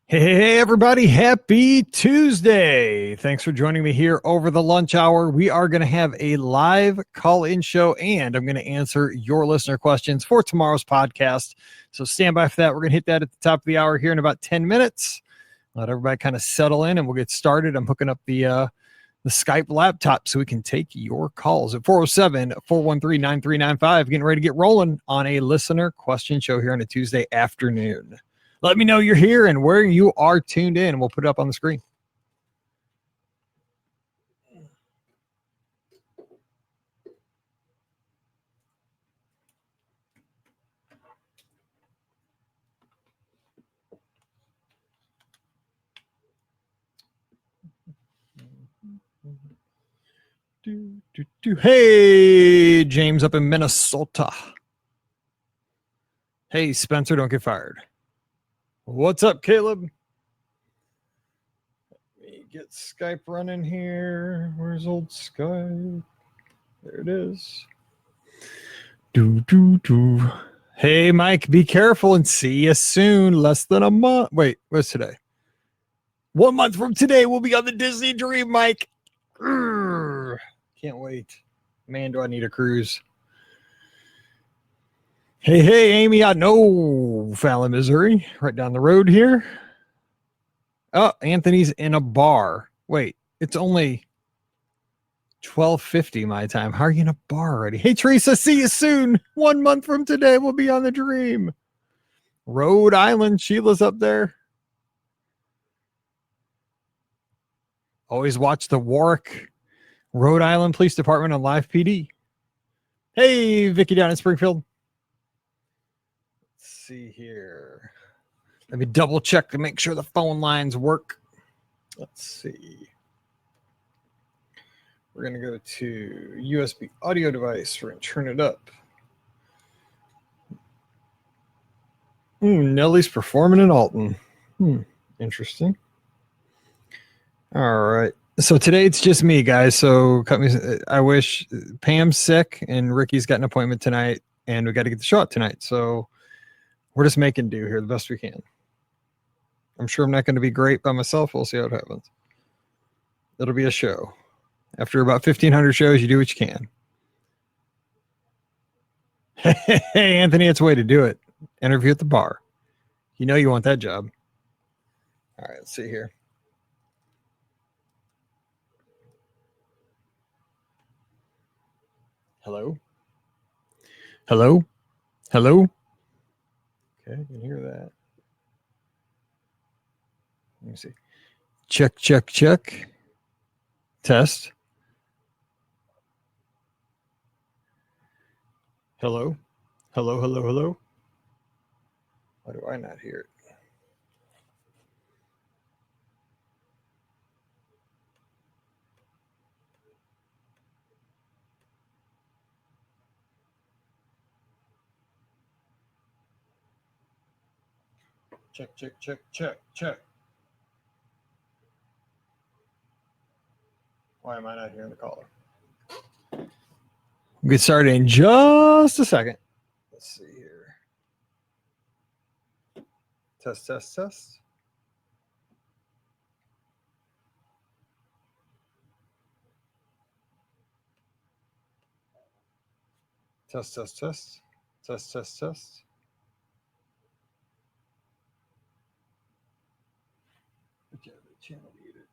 Hey, everybody. Happy Tuesday. Thanks for joining me here over the lunch hour. We are going to have a live call-in show, and I'm going to answer your listener questions for tomorrow's podcast. So stand by for that. We're going to hit that at the top of the hour here in about 10 minutes. Let everybody kind of settle in, and we'll get started. I'm hooking up the Skype laptop so we can take your calls at 407-413-9395. Getting ready to get rolling on a listener question show here on a Tuesday afternoon. Let me know you're here and where you are tuned in, and we'll put it up on the screen. Hey, James up in Minnesota. Hey, Spencer, don't get fired. What's up, Caleb? Let me get Skype running here. Where's old Skype? There it is. Hey, Mike, be careful and see you soon. Less than a month. Wait, what's today? 1 month from today, we'll be on the Disney Dream, Mike. Can't wait. Man, do I need a cruise. Hey, Amy, I know Fallon, Missouri, right down the road here. Oh, Anthony's in a bar. Wait, it's only 12:50 my time. How are you in a bar already? Hey, Teresa, see you soon. 1 month from today, we'll be on the Dream. Rhode Island, Sheila's up there. Always watch the Warwick, Rhode Island Police Department on Live PD. Hey, Vicky down in Springfield. See here. Let me double check to make sure the phone lines work. Let's see. We're going to go to USB audio device. We're going to turn it up. Nellie's performing in Alton. Interesting. All right. So today it's just me, guys. So I wish Pam's sick and Ricky's got an appointment tonight, and we got to get the show out tonight. So we're just making do here the best we can. I'm sure I'm not going to be great by myself. We'll see how it happens. It'll be a show. After about 1,500 shows, you do what you can. Hey, Anthony, it's a way to do it. Interview at the bar. You know you want that job. All right, let's see here. Hello? Hello? Hello? Okay, I can hear that. Let me see. Check. Test. Hello? Hello? Why do I not hear it? Check. Why am I not hearing the caller? We'll get started in just a second. Let's see here. Test. Test. Okay, the channel muted.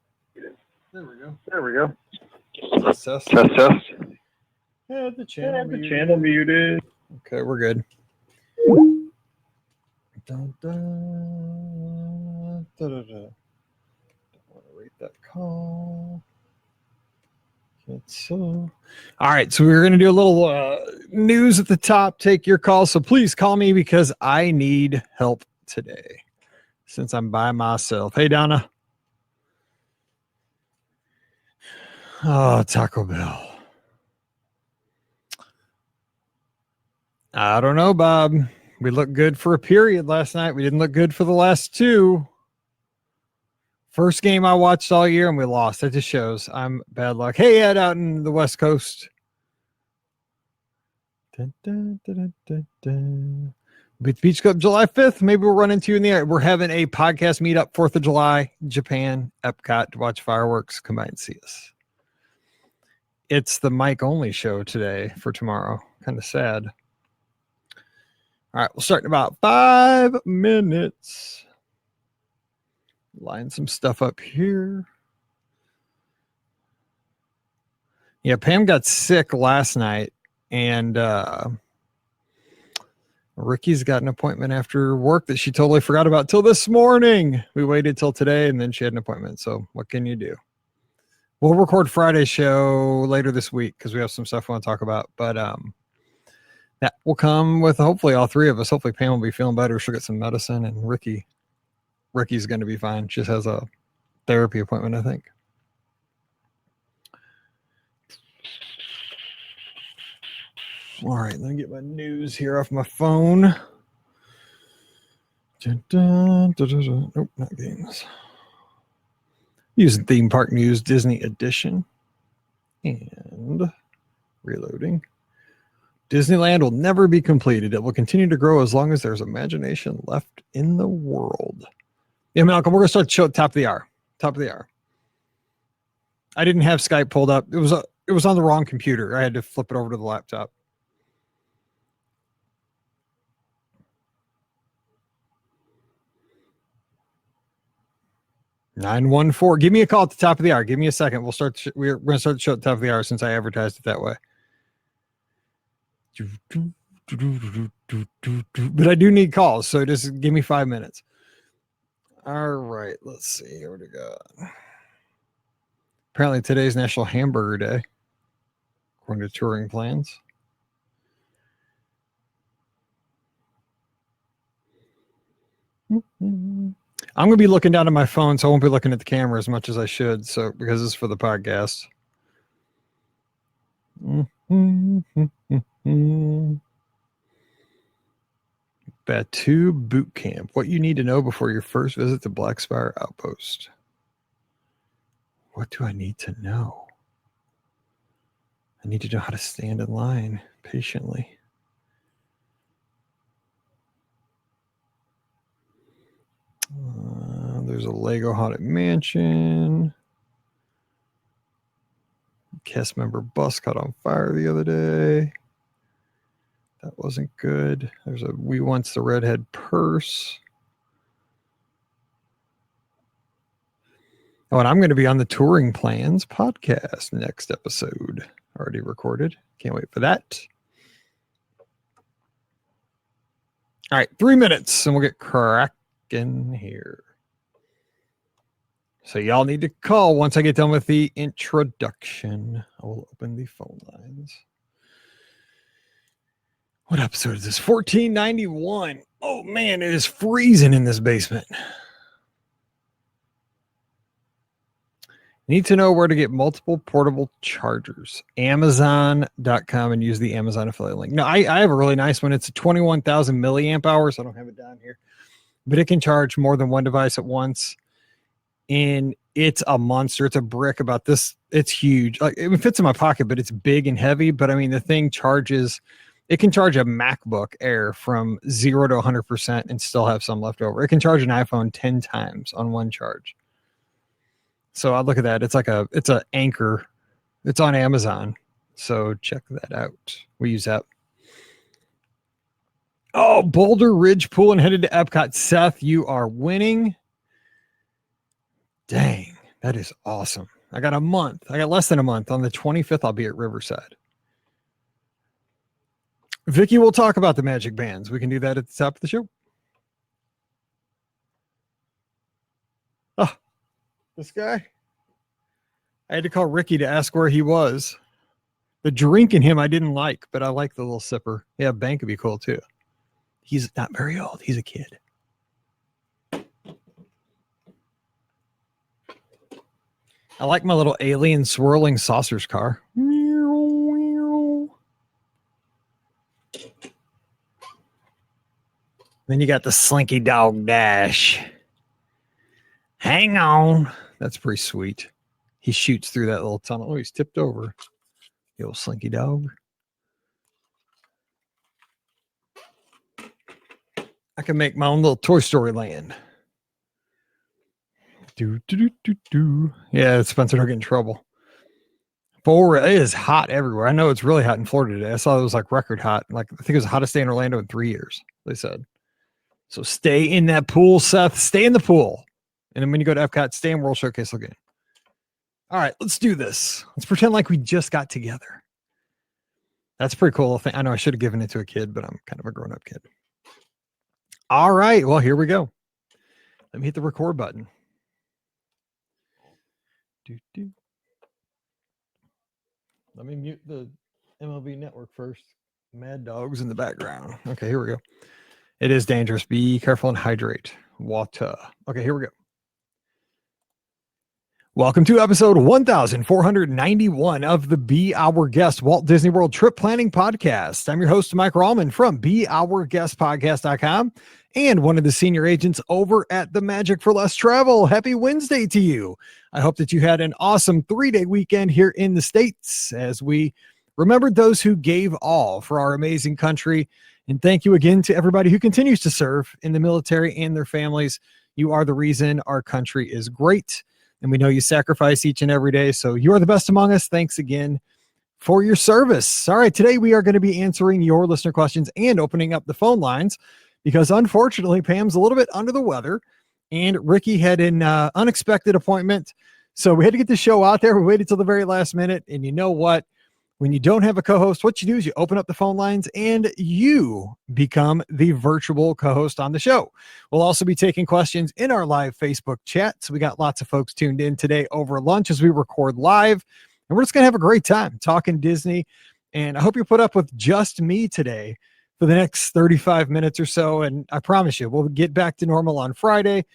There we go. Test. Yeah, the channel muted. Okay, we're good. Don't want to rate that call. All right, so we're going to do a little news at the top. Take your call. So please call me because I need help today since I'm by myself. Hey, Donna. Oh, Taco Bell. I don't know, Bob. We looked good for a period last night. We didn't look good for the last two. First game I watched all year and we lost. That just shows I'm bad luck. Hey, Ed out in the West Coast. Beach Club July 5th. Maybe we'll run into you in the air. We're having a podcast meetup 4th of July, Japan, Epcot to watch fireworks. Come by and see us. It's the Mike only show today for tomorrow. Kind of sad. All right, we'll start in about 5 minutes. Line some stuff up here. Yeah, Pam got sick last night, and Rikki's got an appointment after work that she totally forgot about till this morning. We waited till today, and then she had an appointment. So what can you do? We'll record Friday's show later this week because we have some stuff we want to talk about. But that will come with hopefully all three of us. Hopefully Pam will be feeling better. She'll get some medicine, and Rikki's going to be fine. She just has a therapy appointment, I think. All right, let me get my news here off my phone. Nope, not games. Using theme park news, Disney edition. And reloading. Disneyland will never be completed. It will continue to grow as long as there's imagination left in the world. Yeah, Malcolm, we're going to start the show at top of the hour. Top of the hour. I didn't have Skype pulled up. It was on the wrong computer. I had to flip it over to the laptop. (914). Give me a call at the top of the hour. Give me a second. We're going to start the show at the top of the hour since I advertised it that way. But I do need calls, so just give me 5 minutes. All right, let's see. What do we got? Apparently today's National Hamburger Day, according to touring plans. I'm going to be looking down at my phone, so I won't be looking at the camera as much as I should. So because it's for the podcast. Batu Boot Camp. What you need to know before your first visit to Black Spire Outpost. What do I need to know? I need to know how to stand in line patiently. There's a Lego Haunted Mansion. Cast member bus caught on fire the other day. That wasn't good. There's a We Wants the Redhead Purse. Oh, and I'm going to be on the Touring Plans podcast next episode. Already recorded. Can't wait for that. All right, 3 minutes and we'll get cracking here. So y'all need to call once I get done with the introduction. I will open the phone lines. What episode is this? 1491. Oh, man, it is freezing in this basement. Need to know where to get multiple portable chargers. Amazon.com and use the Amazon affiliate link. No, I have a really nice one. It's a 21,000 milliamp hours. I don't have it down here. But it can charge more than one device at once. And it's a monster. It's a brick about this. It's huge. Like it fits in my pocket, but it's big and heavy. But I mean, the thing charges, it can charge a MacBook Air from 0 to 100% and still have some left over. It can charge an iPhone 10 times on one charge. So I look at that. It's an Anchor. It's on Amazon. So check that out. We use that. Oh, Boulder Ridge Pool and headed to Epcot. Seth, you are winning. Dang, that is awesome. I got a month. I got less than a month. On the 25th, I'll be at Riverside. Vicky, we'll talk about the magic bands. We can do that at the top of the show. Oh, this guy. I had to call Rikki to ask where he was. The drink in him I didn't like, but I like the little sipper. Yeah, Bank would be cool too. He's not very old. He's a kid. I like my little alien swirling saucers car. Then you got the Slinky Dog Dash. Hang on. That's pretty sweet. He shoots through that little tunnel. Oh, he's tipped over. The old Slinky Dog. I can make my own little Toy Story land. Yeah, Spencer, don't get in trouble. It is hot everywhere. I know it's really hot in Florida today. I saw it was like record hot. Like I think it was the hottest day in Orlando in 3 years, they said. So stay in that pool, Seth. Stay in the pool. And then when you go to Epcot, stay in World Showcase again. All right, let's do this. Let's pretend like we just got together. That's a pretty cool thing. I know I should have given it to a kid, but I'm kind of a grown-up kid. All right, well, here we go. Let me hit the record button. Let me mute the MLB network first. Mad Dogs in the background. Okay, here we go. It is dangerous. Be careful and hydrate. Water. Okay, here we go. Welcome to episode 1491 of the Be Our Guest Walt Disney World Trip Planning Podcast. I'm your host, Mike Rallman from BeOurGuestPodcast.com and one of the senior agents over at the Magic for Less Travel. Happy Wednesday to you. I hope that you had an awesome 3-day weekend here in the States as we remembered those who gave all for our amazing country. And thank you again to everybody who continues to serve in the military and their families. You are the reason our country is great. And we know you sacrifice each and every day. So you are the best among us. Thanks again for your service. All right, today we are going to be answering your listener questions and opening up the phone lines because unfortunately Pam's a little bit under the weather and Rikki had an unexpected appointment. So we had to get the show out there. We waited till the very last minute. And you know what? When you don't have a co-host, what you do is you open up the phone lines and you become the virtual co-host on the show. We'll also be taking questions in our live Facebook chat. So we got lots of folks tuned in today over lunch as we record live. And we're just going to have a great time talking Disney. And I hope you put up with just me today for the next 35 minutes or so. And I promise you, we'll get back to normal on Friday.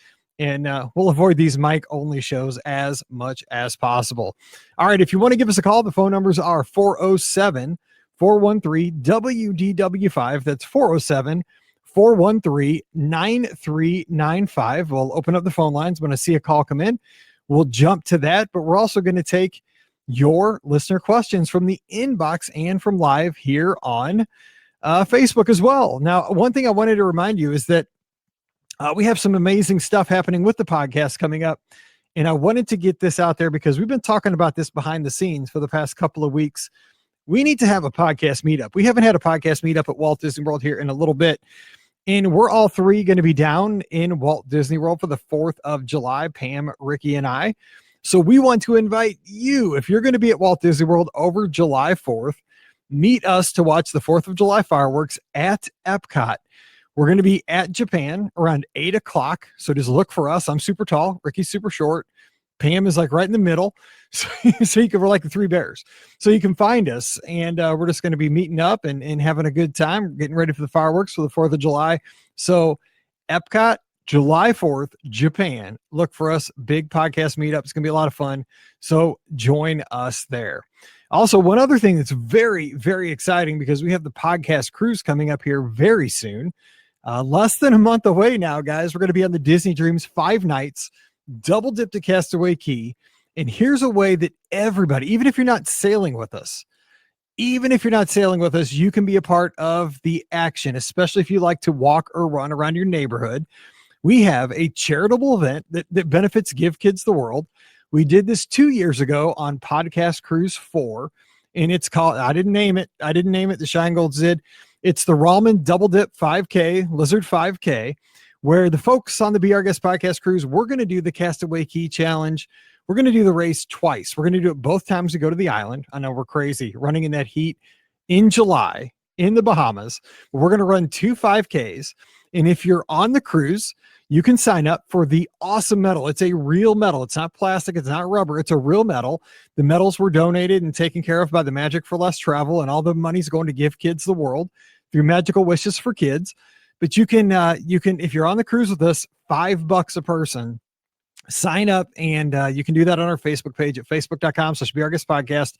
And we'll avoid these mic-only shows as much as possible. All right, if you want to give us a call, the phone numbers are 407-413-WDW5. That's 407-413-9395. We'll open up the phone lines when I see a call come in. We'll jump to that, but we're also going to take your listener questions from the inbox and from live here on Facebook as well. Now, one thing I wanted to remind you is that we have some amazing stuff happening with the podcast coming up. And I wanted to get this out there because we've been talking about this behind the scenes for the past couple of weeks. We need to have a podcast meetup. We haven't had a podcast meetup at Walt Disney World here in a little bit. And we're all three going to be down in Walt Disney World for the 4th of July, Pam, Rikki, and I. So we want to invite you, if you're going to be at Walt Disney World over July 4th, meet us to watch the 4th of July fireworks at Epcot. We're going to be at Japan around 8 o'clock. So just look for us. I'm super tall. Rikki's super short. Pam is like right in the middle. So we're like the three bears. So you can find us. And we're just going to be meeting up and having a good time, getting ready for the fireworks for the 4th of July. So Epcot, July 4th, Japan. Look for us. Big podcast meetup. It's going to be a lot of fun. So join us there. Also, one other thing that's very, very exciting because we have the podcast cruise coming up here very soon. Less than a month away now, guys. We're going to be on the Disney Dreams 5 nights, double dip to Castaway Cay. And here's a way that everybody, even if you're not sailing with us, you can be a part of the action, especially if you like to walk or run around your neighborhood. We have a charitable event that benefits Give Kids the World. We did this 2 years ago on Podcast Cruise 4, and it's called, I didn't name it. The Shine Golds did. It's the Rallman Double Dip 5K, Lizard 5K, where the folks on the Be Our Guest Podcast Cruise, we're going to do the Castaway Cay Challenge. We're going to do the race twice. We're going to do it both times we go to the island. I know we're crazy running in that heat in July in the Bahamas. We're going to run 2 5Ks. And if you're on the cruise, you can sign up for the awesome medal. It's a real medal. It's not plastic. It's not rubber. It's a real medal. The medals were donated and taken care of by the Magic for Less Travel, and all the money's going to Give Kids the World through Magical Wishes for Kids. But you can, if you're on the cruise with us, $5 a person, sign up, and you can do that on our Facebook page at facebook.com/BeOurGuestPodcast,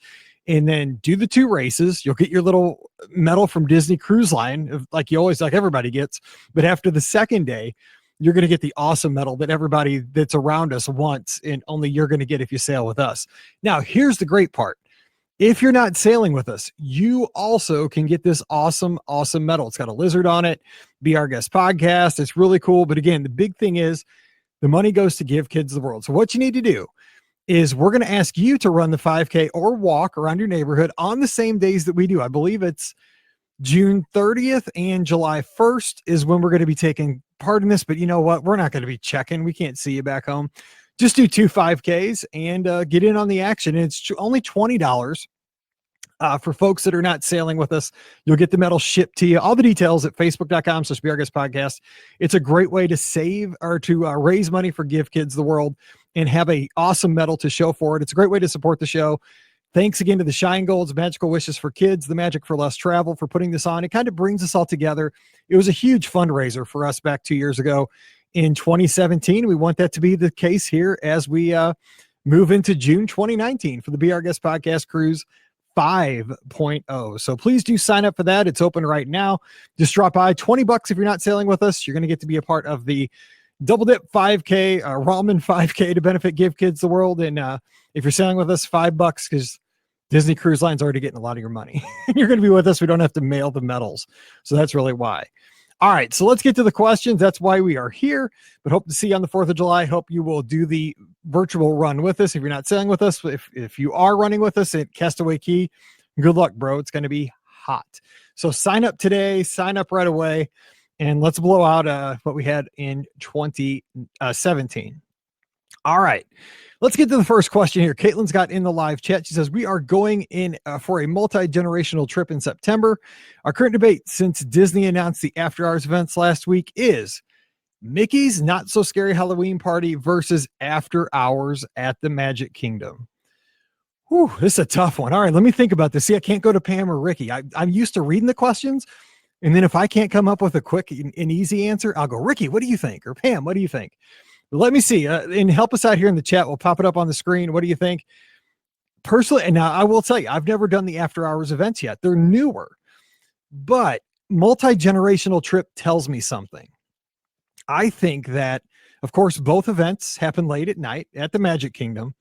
and then do the 2 races. You'll get your little medal from Disney Cruise Line, like everybody gets. But after the second day, you're going to get the awesome medal that everybody that's around us wants, and only you're going to get if you sail with us. Now, here's the great part. If you're not sailing with us, you also can get this awesome medal. It's got a lizard on it. Be Our Guest podcast. It's really cool. But again, the big thing is the money goes to Give Kids the World. So what you need to do is we're going to ask you to run the 5K or walk around your neighborhood on the same days that we do. I believe it's June 30th and July 1st is when we're going to be taking part in this. But you know what? We're not going to be checking. We can't see you back home. Just do 2 5Ks and get in on the action. And it's only $20 for folks that are not sailing with us. You'll get the medal shipped to you. All the details at facebook.com/Be Our Guest podcast. It's a great way to save or to raise money for Give Kids the World and have a awesome medal to show for it. It's a great way to support the show. Thanks again to the Shine Golds, Magical Wishes for Kids, the Magic for Less Travel for putting this on. It kind of brings us all together. It was a huge fundraiser for us back 2 years ago in 2017. We want that to be the case here as we move into June 2019 for the Be Our Guest podcast cruise 5.0. So please do sign up for that. It's open right now. Just drop by. $20 if you're not sailing with us. You're going to get to be a part of the Double Dip 5K, Ramen 5K to benefit Give Kids the World. And if you're sailing with us, $5 because Disney Cruise Line's already getting a lot of your money. You're going to be with us. We don't have to mail the medals. So that's really why. All right, so let's get to the questions. That's why we are here, but hope to see you on the 4th of July. Hope you will do the virtual run with us. If you're not sailing with us, if you are running with us at Castaway Key, good luck, bro. It's going to be hot. So sign up today, sign up right away, and let's blow out what we had in 2017. All right, let's get to the first question here. Caitlin's got in the live chat. She says, we are going in for a multi-generational trip in September. Our current debate since Disney announced the after hours events last week is Mickey's Not So Scary Halloween Party versus after hours at the Magic Kingdom. Whew, this is a tough one. All right, let me think about this. See, I can't go to Pam or Rikki. I'm used to reading the questions. And then if I can't come up with a quick and easy answer, I'll go, Rikki, what do you think? Or Pam, what do you think? Let me see and help us out here in the chat. We'll pop it up on the screen. What do you think? Personally, and now I will tell you, I've never done the after hours events yet. They're newer, but multi-generational trip tells me something. I think that, of course, both events happen late at night at the Magic Kingdom.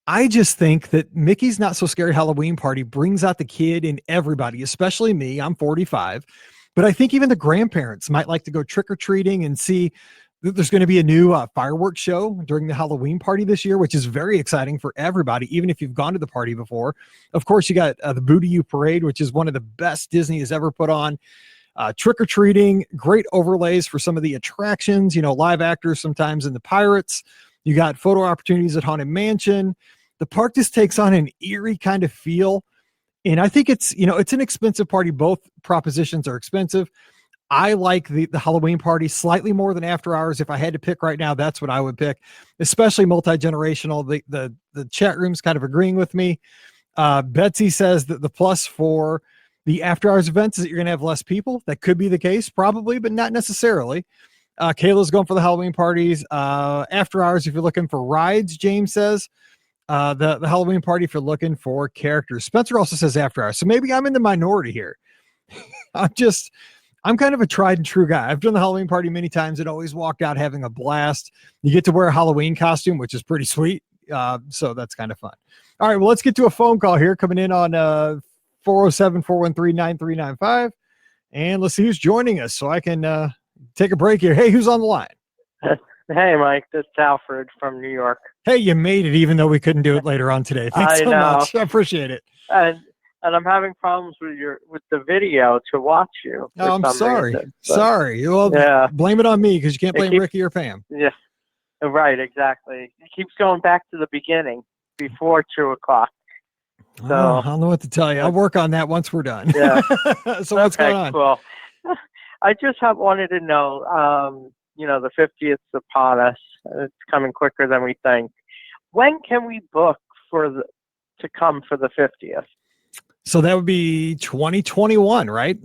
I just think that Mickey's Not So Scary Halloween Party brings out the kid in everybody, especially me. I'm 45, but I think even the grandparents might like to go trick-or-treating and see. There's going to be a new fireworks show during the Halloween party this year, which is very exciting for everybody, even if you've gone to the party before. Of course, you got the Boo to You Parade, which is one of the best Disney has ever put on. Trick-or-treating, great overlays for some of the attractions, live actors sometimes in the Pirates. You got photo opportunities at Haunted Mansion. The park just takes on an eerie kind of feel. And I think it's an expensive party. Both propositions are expensive. I like the Halloween party slightly more than after hours. If I had to pick right now, that's what I would pick, especially multi-generational. The chat room's kind of agreeing with me. Betsy says that the plus for the after hours events is that you're going to have less people. That could be the case, probably, but not necessarily. Kayla's going for the Halloween parties. After hours, if you're looking for rides, James says. The Halloween party if you're looking for characters. Spencer also says after hours. So maybe I'm in the minority here. I'm kind of a tried and true guy. I've done the Halloween party many times and always walked out having a blast. You get to wear a Halloween costume, which is pretty sweet. So that's kind of fun. All right, well, let's get to a phone call here coming in on 407-413-9395. And let's see who's joining us so I can take a break here. Hey, who's on the line? Hey, Mike. This is Alfred from New York. Hey, you made it even though we couldn't do it later on today. Thanks so much. I appreciate it. And I'm having problems with the video to watch you. Oh, I'm sorry. Sorry. Well, yeah. Blame it on me because you can't blame Rikki or Pam. Yeah, right. Exactly. It keeps going back to the beginning before 2 o'clock. So I don't know what to tell you. I'll work on that once we're done. Yeah. So what's going on? Cool. I just wanted to know, the 50th upon us. It's coming quicker than we think. When can we book to come for the 50th? So that would be 2021, right?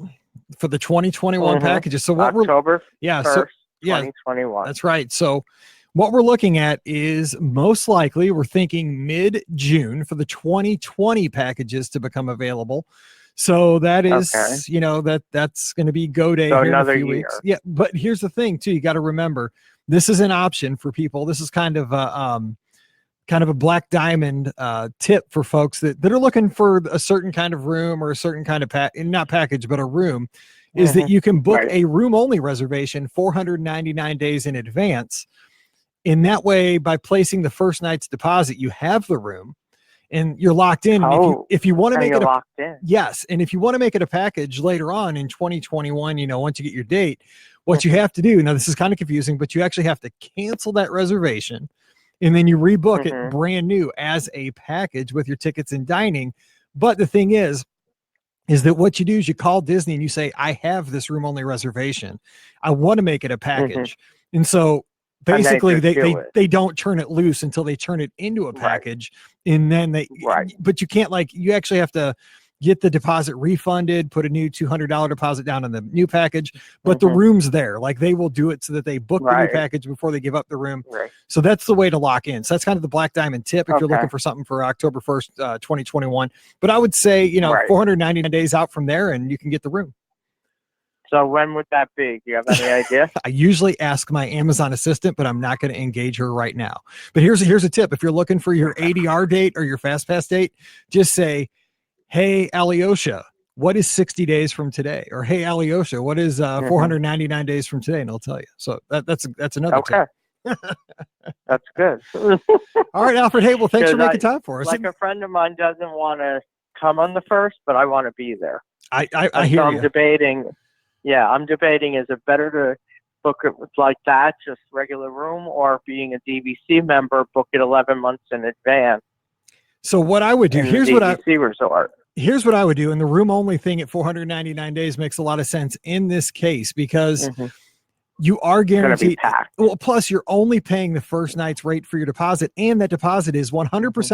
For the 2021 packages. So what October 1st, 2021. That's right. So what we're looking at is most likely we're thinking mid-June for the 2020 packages to become available. So that is, that's going to be go day here in a few weeks. Yeah, but here's the thing too. You got to remember, this is an option for people. This is kind of kind of a black diamond tip for folks that are looking for a certain kind of room or a certain kind of not package, but a room, is that you can book a room only reservation 499 days in advance. In that way, by placing the first night's deposit, you have the room and you're locked in. And if you want to make it locked in. Yes. And if you want to make it a package later on in 2021, once you get your date, what you have to do, now this is kind of confusing, but you actually have to cancel that reservation and then you rebook it brand new as a package with your tickets and dining. But the thing is that what you do is you call Disney and you say, I have this room only reservation. I want to make it a package. And so basically they don't turn it loose until they turn it into a package. And then but you can't, you actually have to get the deposit refunded, put a new $200 deposit down on the new package, but the room's there. They will do it so that they book the new package before they give up the room. So that's the way to lock in. So that's kind of the black diamond tip if you're looking for something for October 1st, 2021. But I would say, 499 days out from there and you can get the room. So when would that be? Do you have any idea? I usually ask my Amazon assistant, but I'm not going to engage her right now. But here's a tip. If you're looking for your ADR date or your FastPass date, just say, hey, Alyosha, what is 60 days from today? Or hey, Alyosha, what is 499 days from today? And I'll tell you. So that's another tip. That's good. All right, Alfred. Hey, well, thanks for making time for us. A friend of mine doesn't want to come on the 1st, but I want to be there. I hear you. I'm debating. Yeah, I'm debating, is it better to book it like that, just regular room, or being a DVC member, book it 11 months in advance? So what I would do, here's what I would do. And the room only thing at 499 days makes a lot of sense in this case because you are guaranteed. Well, plus you're only paying the first night's rate for your deposit. And that deposit is 100%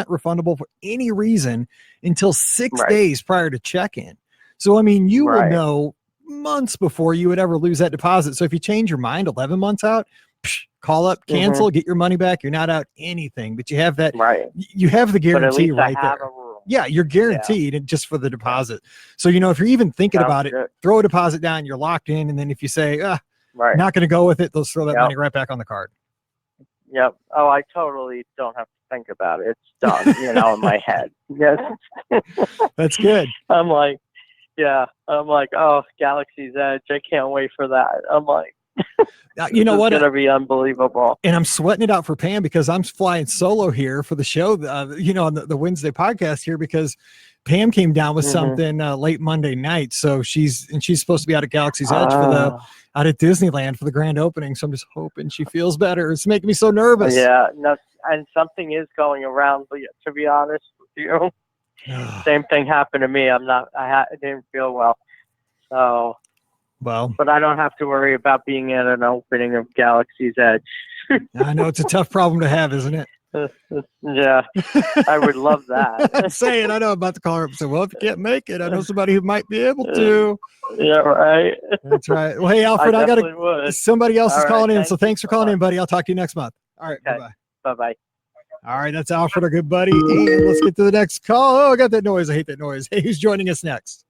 refundable for any reason until 6 days prior to check-in. So, I mean, you will know months before you would ever lose that deposit. So if you change your mind 11 months out, call up, cancel, get your money back. You're not out anything, but you have that, you have the guarantee right there. Yeah, you're guaranteed just for the deposit. So, if you're even thinking about it, throw a deposit down, you're locked in. And then if you say, not going to go with it, they'll throw that money right back on the card. Yep. Oh, I totally don't have to think about it. It's done, in my head. Yes. That's good. I'm like, oh, Galaxy's Edge. I can't wait for that. I'm like, you know what? It's going to be unbelievable. And I'm sweating it out for Pam because I'm flying solo here for the show, on the Wednesday podcast here because Pam came down with something late Monday night. So she's supposed to be out at Galaxy's Edge out at Disneyland for the grand opening. So I'm just hoping she feels better. It's making me so nervous. Yeah. No, and something is going around, to be honest with you. Same thing happened to me. I didn't feel well. So, but I don't have to worry about being at an opening of Galaxy's Edge. I know it's a tough problem to have, isn't it? Yeah, I would love that. I'm saying, I know I'm about to call her up and say, well, if you can't make it, I know somebody who might be able to. Yeah, right. That's right. Well, hey, Alfred, somebody else is calling in. So thanks for calling in, buddy. I'll talk to you next month. All right. Okay. Bye-bye. Bye-bye. All right. That's Alfred, our good buddy. And let's get to the next call. Oh, I got that noise. I hate that noise. Hey, who's joining us next?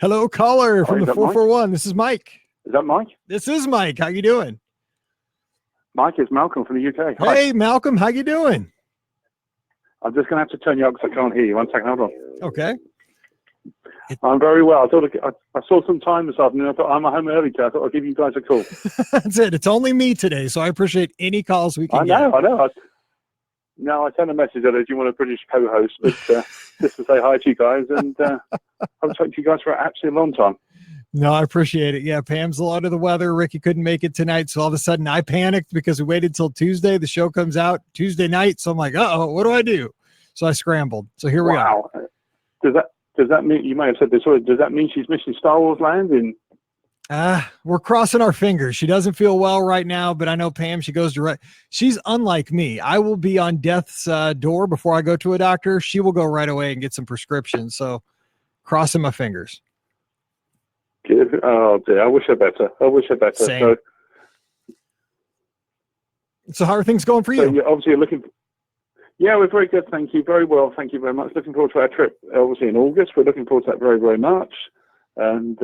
Hello, caller from the 441. This is Mike. Is that Mike? This is Mike. How you doing? Mike, it's Malcolm from the UK. Hi. Hey, Malcolm. How you doing? I'm just going to have to turn you up because I can't hear you. 1 second. Hold on. Okay. I'm very well. I saw some time this afternoon. I thought I'm at home early today. I thought I'd give you guys a call. That's it. It's only me today, so I appreciate any calls we can get. I know. I sent a message that you want a British co-host, but just to say hi to you guys, and I've talked to you guys for actually a long time. No, I appreciate it. Yeah, Pam's a lot of the weather. Rikki couldn't make it tonight, so all of a sudden I panicked because we waited till Tuesday. The show comes out Tuesday night, so I'm like, what do I do? So I scrambled. So here we are. Does that mean, you may have said this already, does that mean she's missing Star Wars Land? We're crossing our fingers. She doesn't feel well right now, but I know Pam, she goes direct. She's unlike me. I will be on death's door before I go to a doctor. She will go right away and get some prescriptions. So crossing my fingers. Oh dear, I wish her better. Same. So how are things going for you? So you're looking. Yeah, we're very good. Thank you. Very well. Thank you very much. Looking forward to our trip. Obviously in August. We're looking forward to that very, very much. And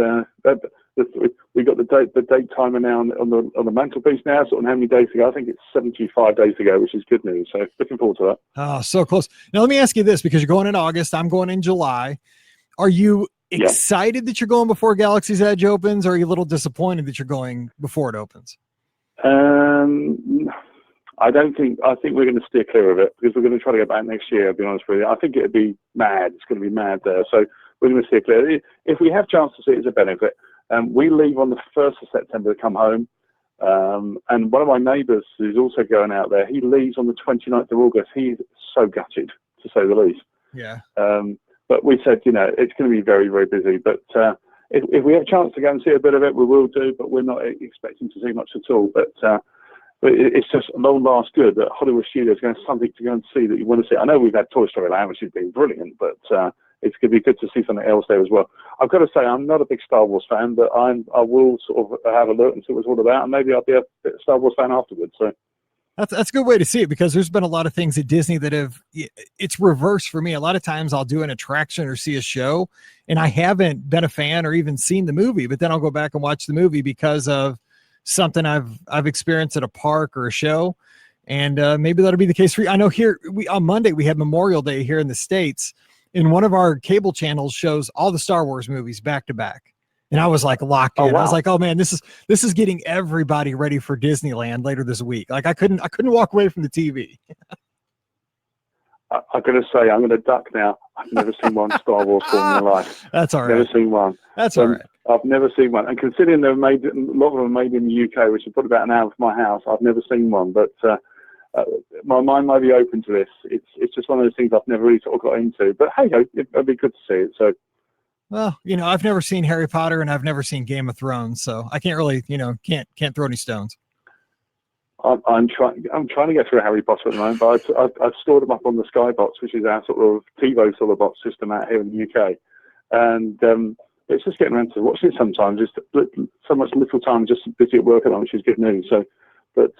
we got the date timer now on the mantelpiece now, sort of how many days ago. I think it's 75 days ago, which is good news. So looking forward to that. Oh, so close. Now let me ask you this, because you're going in August, I'm going in July. Are you excited that you're going before Galaxy's Edge opens, or are you a little disappointed that you're going before it opens? I think we're going to steer clear of it, because we're going to try to go back next year, I'll be honest with you. I think it'd be mad. It's going to be mad there. So we're going to steer clear. If we have chance to see it, it's a benefit. We leave on the 1st of September to come home. And one of my neighbours who's also going out there, he leaves on the 29th of August. He's so gutted, to say the least. Yeah. But we said, it's going to be very, very busy. But if we have a chance to go and see a bit of it, we will do, but we're not expecting to see much at all. But it's just long last good that Hollywood Studios is going to have something to go and see that you want to see. I know we've had Toy Story Land, which has been brilliant, but it's going to be good to see something else there as well. I've got to say, I'm not a big Star Wars fan, but I will sort of have a look and see what it's all about, and maybe I'll be a Star Wars fan afterwards. So that's a good way to see it, because there's been a lot of things at Disney that it's reversed for me. A lot of times I'll do an attraction or see a show, and I haven't been a fan or even seen the movie, but then I'll go back and watch the movie because of something I've experienced at a park or a show. And maybe that'll be the case for you. I know here on Monday we had Memorial Day here in the States, and one of our cable channels shows all the Star Wars movies back to back. And I was like locked in. Oh, wow. I was like, oh man, this is getting everybody ready for Disneyland later this week. Like I couldn't walk away from the TV. I'm going to say, I'm going to duck now. I've never seen one Star Wars film in my life. That's all right. Never seen one. That's all right. I've never seen one. And considering a lot of them are made in the UK, which is probably about an hour from my house, I've never seen one. But my mind might be open to this. It's just one of those things I've never really sort of got into. But hey, it'd be good to see it. So, well, I've never seen Harry Potter, and I've never seen Game of Thrones, so I can't really, can't throw any stones. I'm trying to get through Harry Potter at the moment, but I've stored them up on the Skybox, which is our sort of TiVo sort of box system out here in the UK, and it's just getting around to watching it sometimes. Just so much little time, just busy at work at the moment, which is good news. So, but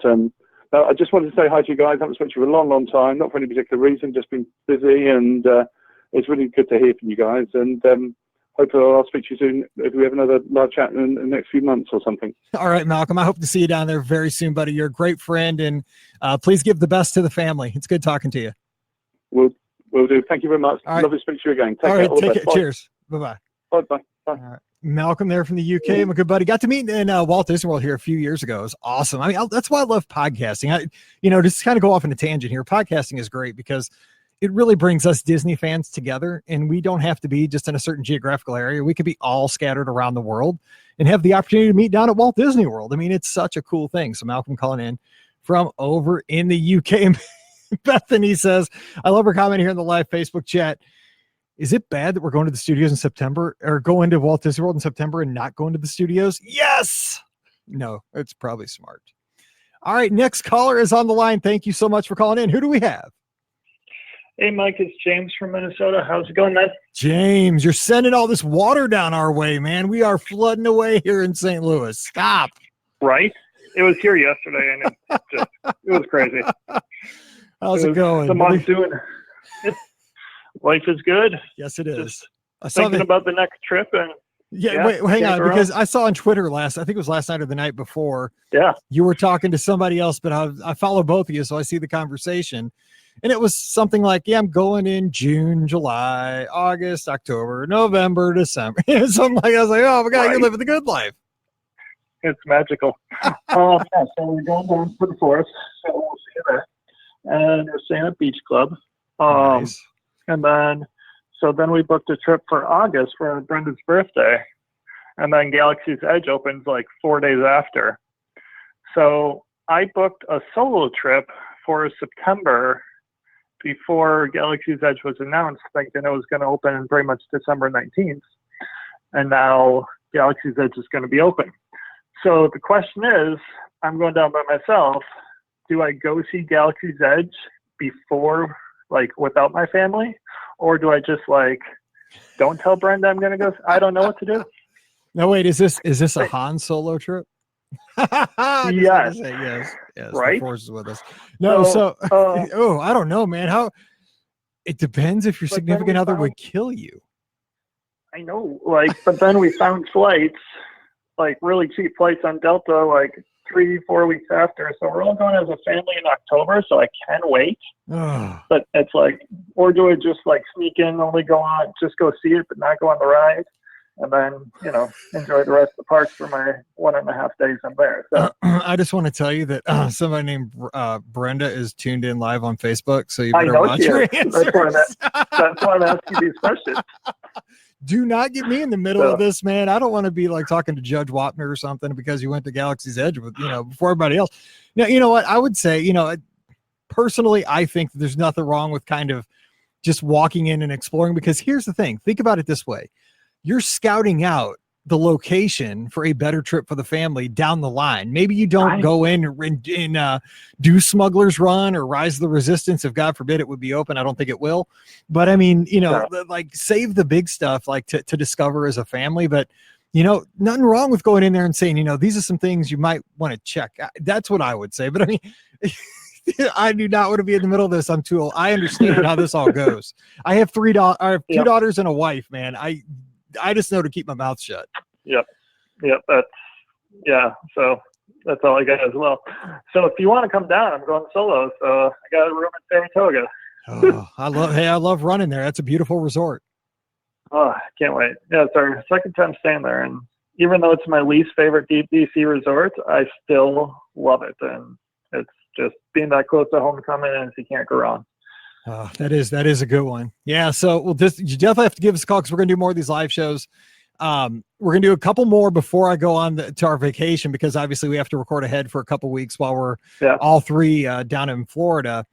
I just wanted to say hi to you guys. I haven't spoken to you for a long, long time, not for any particular reason, just been busy, and it's really good to hear from you guys. And hopefully I'll speak to you soon if we have another live chat in the next few months or something. All right, Malcolm. I hope to see you down there very soon, buddy. You're a great friend, and please give the best to the family. It's good talking to you. We'll do. Thank you very much. All right. Lovely to speak to you again. Take care. Right, All the take best. it. Cheers. Bye-bye. Bye. All right. Malcolm there from the UK, my good buddy. Got to meet in Walt Disney World here a few years ago. It was awesome. I mean, that's why I love podcasting. Just kind of go off on a tangent here. Podcasting is great because it really brings us Disney fans together, and we don't have to be just in a certain geographical area. We could be all scattered around the world and have the opportunity to meet down at Walt Disney World. I mean, it's such a cool thing. So Malcolm calling in from over in the UK. Bethany says, I love her comment here in the live Facebook chat. Is it bad that we're going to the studios in September, or going to Walt Disney World in September and not going to the studios? Yes. No, it's probably smart. All right. Next caller is on the line. Thank you so much for calling in. Who do we have? Hey, Mike, it's James from Minnesota. How's it going, man? James, you're sending all this water down our way, man. We are flooding away here in St. Louis. Stop. Right? It was here yesterday, and it was crazy. How's it going? The monsoon. Life is good. Yes, it is. Just thinking about the next trip. And wait, hang on, because I saw on Twitter I think it was last night or the night before. Yeah. You were talking to somebody else, but I follow both of you, so I see the conversation. And it was something like, I'm going in June, July, August, October, November, December. Something like, I was like, oh my God, You're living the good life. It's magical. So we're going down to the forest. So we'll see you there. And we're staying at Beach Club. Nice. And then we booked a trip for August for Brenda's birthday. And then Galaxy's Edge opens like 4 days after. So I booked a solo trip for September before Galaxy's Edge was announced, thinking it was going to open pretty much December 19th. And now Galaxy's Edge is going to be open. So the question is, I'm going down by myself. Do I go see Galaxy's Edge before, without my family? Or do I just don't tell Brenda I'm going to go? I don't know what to do. No, wait, is this a Han Solo trip? Yes. Yes. Right. The Force is with us. No, I don't know, man. It depends if your significant other would kill you. I know, but then we found flights like really cheap flights on Delta like 3-4 weeks after. So we're all going as a family in October, so I can wait. Ugh. But it's like, or do I just like sneak in, only go on, just go see it, but not go on the ride? And then, you know, enjoy the rest of the parks for my 1.5 days I'm there. So I just want to tell you that somebody named Brenda is tuned in live on Facebook, so you I better know watch she your is. answers. That's why I'm asking these questions. Do not get me in the middle of this, man. I don't want to be like talking to Judge Wapner or something because you went to Galaxy's Edge with, you know, before everybody else. Now, you know what? I would say, you know, personally, I think there's nothing wrong with kind of just walking in and exploring, because here's the thing. Think about it this way. You're scouting out the location for a better trip for the family down the line. Maybe you don't go in and do Smuggler's Run or Rise of the Resistance, if God forbid it would be open. I don't think it will. But I mean, you know, like save the big stuff like to discover as a family. But, you know, nothing wrong with going in there and saying, you know, these are some things you might want to check. That's what I would say. But I mean, I do not want to be in the middle of this. I'm too old. I understand how this all goes. I have two daughters and a wife, man. I just know to keep my mouth shut. Yep. So that's all I got as well. So if you want to come down, I'm going solo. So I got a room in Saratoga. Oh, I love running there. That's a beautiful resort. Oh, I can't wait. Yeah, it's our second time staying there. And even though it's my least favorite deep DC resort, I still love it. And it's just being that close to homecoming, and you can't go wrong. Oh, that is a good one. Yeah. So you definitely have to give us a call, because we're going to do more of these live shows. We're going to do a couple more before I go on to our vacation, because obviously we have to record ahead for a couple weeks while we're all three down in Florida.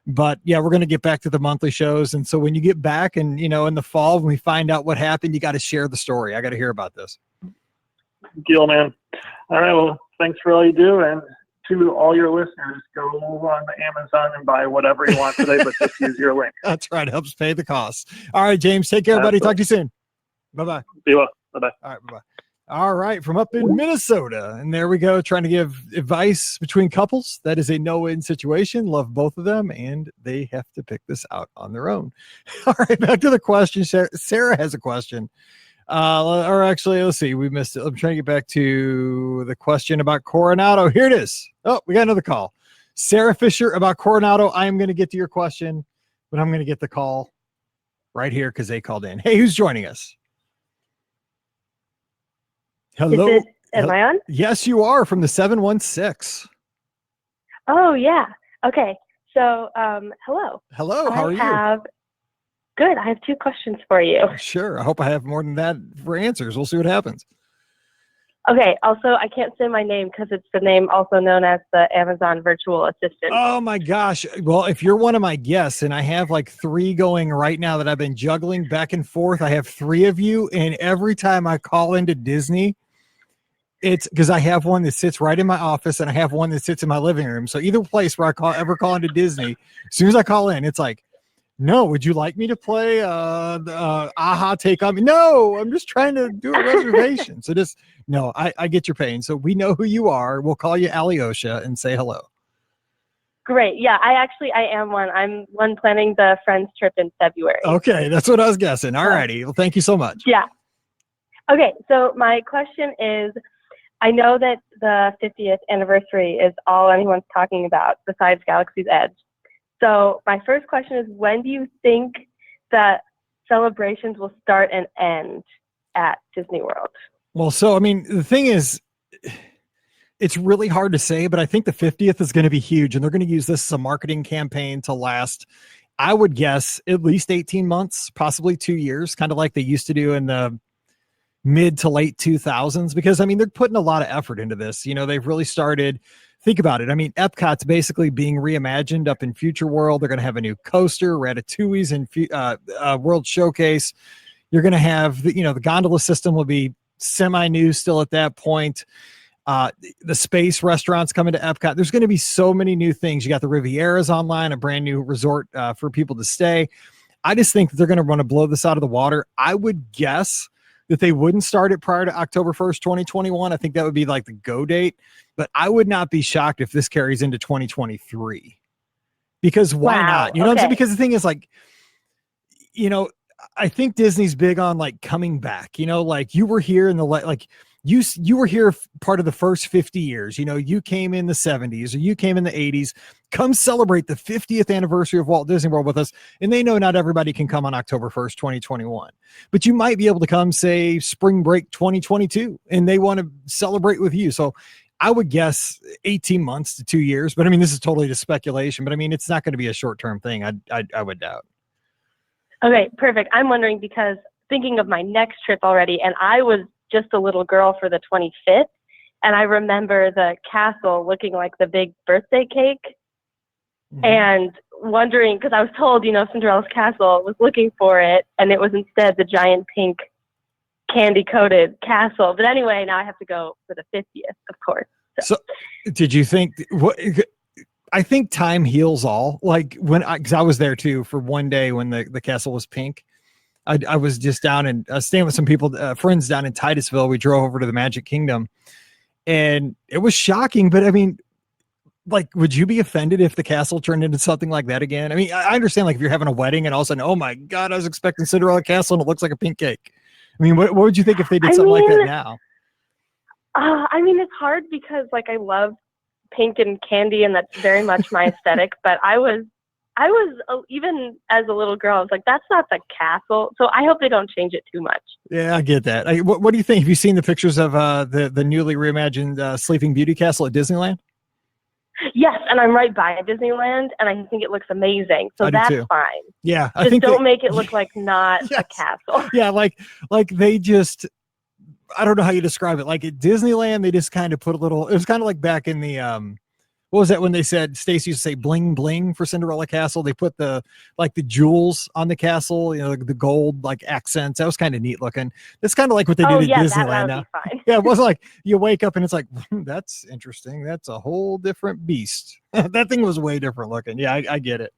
But yeah, we're going to get back to the monthly shows. And so when you get back and, you know, in the fall, when we find out what happened, you got to share the story. I got to hear about this. Deal, man. All right. Well, thanks for all you do. And to all your listeners, go on Amazon and buy whatever you want today, but just use your link. That's right. Helps pay the costs. All right, James, take care, buddy. Talk to you soon. Bye-bye. Be well. Bye-bye. All right. Bye-bye. All right. From up in Minnesota. And there we go. Trying to give advice between couples. That is a no-win situation. Love both of them, and they have to pick this out on their own. All right. Back to the question. Sarah has a question. Or actually, let's see. We missed it. I'm trying to get back to the question about Coronado. Here it is. Oh, we got another call. Sarah Fisher about Coronado. I am going to get to your question, but I'm going to get the call right here because they called in. Hey, who's joining us? Hello. Am I on? Yes, you are, from the 716. Oh, yeah. Okay. So, hello. Hello. How are you? Good. I have 2 questions for you. Sure. I hope I have more than that for answers. We'll see what happens. Okay. Also, I can't say my name because it's the name also known as the Amazon virtual assistant. Oh my gosh. Well, if you're one of my guests, and I have like 3 going right now that I've been juggling back and forth, I have 3 of you. And every time I call into Disney, it's because I have one that sits right in my office and I have one that sits in my living room. So either place where I ever call into Disney, as soon as I call in, it's like, no, would you like me to play AHA Take On Me? No, I'm just trying to do a reservation. So just, no, I get your pain. So we know who you are. We'll call you Alyosha and say hello. Great. Yeah, I am one. I'm one planning the friends trip in February. Okay, that's what I was guessing. All righty. Well, thank you so much. Yeah. Okay, so my question is, I know that the 50th anniversary is all anyone's talking about besides Galaxy's Edge. So my first question is, when do you think that celebrations will start and end at Disney World? Well, so, I mean, the thing is, it's really hard to say, but I think the 50th is going to be huge, and they're going to use this as a marketing campaign to last, I would guess, at least 18 months, possibly 2 years, kind of like they used to do in the mid to late 2000s, because, I mean, they're putting a lot of effort into this. You know, they've really started. Think about it. I mean, Epcot's basically being reimagined up in Future World. They're going to have a new coaster, Ratatouille's in World Showcase. You're going to have, the gondola system will be semi-new still at that point. The space restaurants coming to Epcot. There's going to be so many new things. You got the Riviera's online, a brand new resort for people to stay. I just think that they're going to want to blow this out of the water. I would guess that they wouldn't start it prior to October 1st, 2021. I think that would be like the go date, but I would not be shocked if this carries into 2023, because why not? You know what I'm saying? Because the thing is, like, I think Disney's big on like coming back, like you were here in the, like you were here part of the first 50 years. You know, you came in the 70s or you came in the 80s. Come celebrate the 50th anniversary of Walt Disney World with us. And they know not everybody can come on October 1st, 2021, but you might be able to come, say, spring break 2022, and they want to celebrate with you. So I would guess 18 months to 2 years, but I mean, this is totally just speculation, but I mean, it's not going to be a short-term thing. I would doubt. Okay, perfect. I'm wondering because thinking of my next trip already, and I was just a little girl for the 25th, and I remember the castle looking like the big birthday cake, and wondering, because I was told, you know, Cinderella's castle was looking for it, and it was instead the giant pink candy-coated castle. But anyway, now I have to go for the 50th, of course. So did you think what? I think time heals all. Like because I was there too for one day when the castle was pink. I was just down and staying with some people, friends down in Titusville. We drove over to the Magic Kingdom, and it was shocking. But I mean, like, would you be offended if the castle turned into something like that again? I mean, I understand, like, if you're having a wedding and all of a sudden, oh my God, I was expecting Cinderella Castle and it looks like a pink cake. I mean, what would you think if they did something like that now? I mean, it's hard because, like, I love pink and candy, and that's very much my aesthetic. But I was even as a little girl, I was like, that's not the castle. So I hope they don't change it too much. Yeah, I get that. What do you think? Have you seen the pictures of the newly reimagined Sleeping Beauty Castle at Disneyland? Yes, and I'm right by Disneyland, and I think it looks amazing. So that's fine. Yeah, I think don't make it look like not a castle. Yeah, like they just, I don't know how you describe it. Like at Disneyland, they just kind of put a little. It was kind of like back in the what was that when they said Stacey used to say bling bling for Cinderella Castle? They put the jewels on the castle, you know, like the gold like accents. That was kind of neat looking. That's kind of like what they did at Disneyland now. Yeah, it wasn't like you wake up and it's like, that's interesting. That's a whole different beast. That thing was way different looking. Yeah, I get it.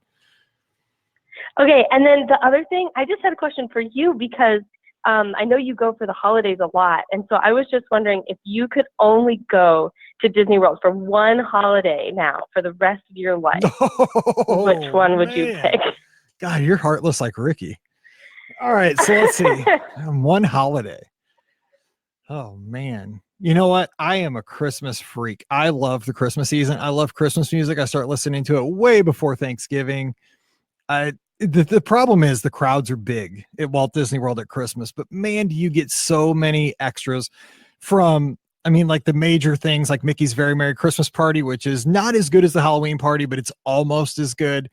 Okay, and then the other thing, I just had a question for you because I know you go for the holidays a lot, and so I was just wondering if you could only go to Disney World for one holiday now for the rest of your life, which one would you pick? God, you're heartless like Rikki. All right, so let's see. One holiday. Oh, man. You know what? I am a Christmas freak. I love the Christmas season. I love Christmas music. I start listening to it way before Thanksgiving. The problem is the crowds are big at Walt Disney World at Christmas, but man, do you get so many extras from, I mean, like the major things like Mickey's Very Merry Christmas Party, which is not as good as the Halloween party, but it's almost as good.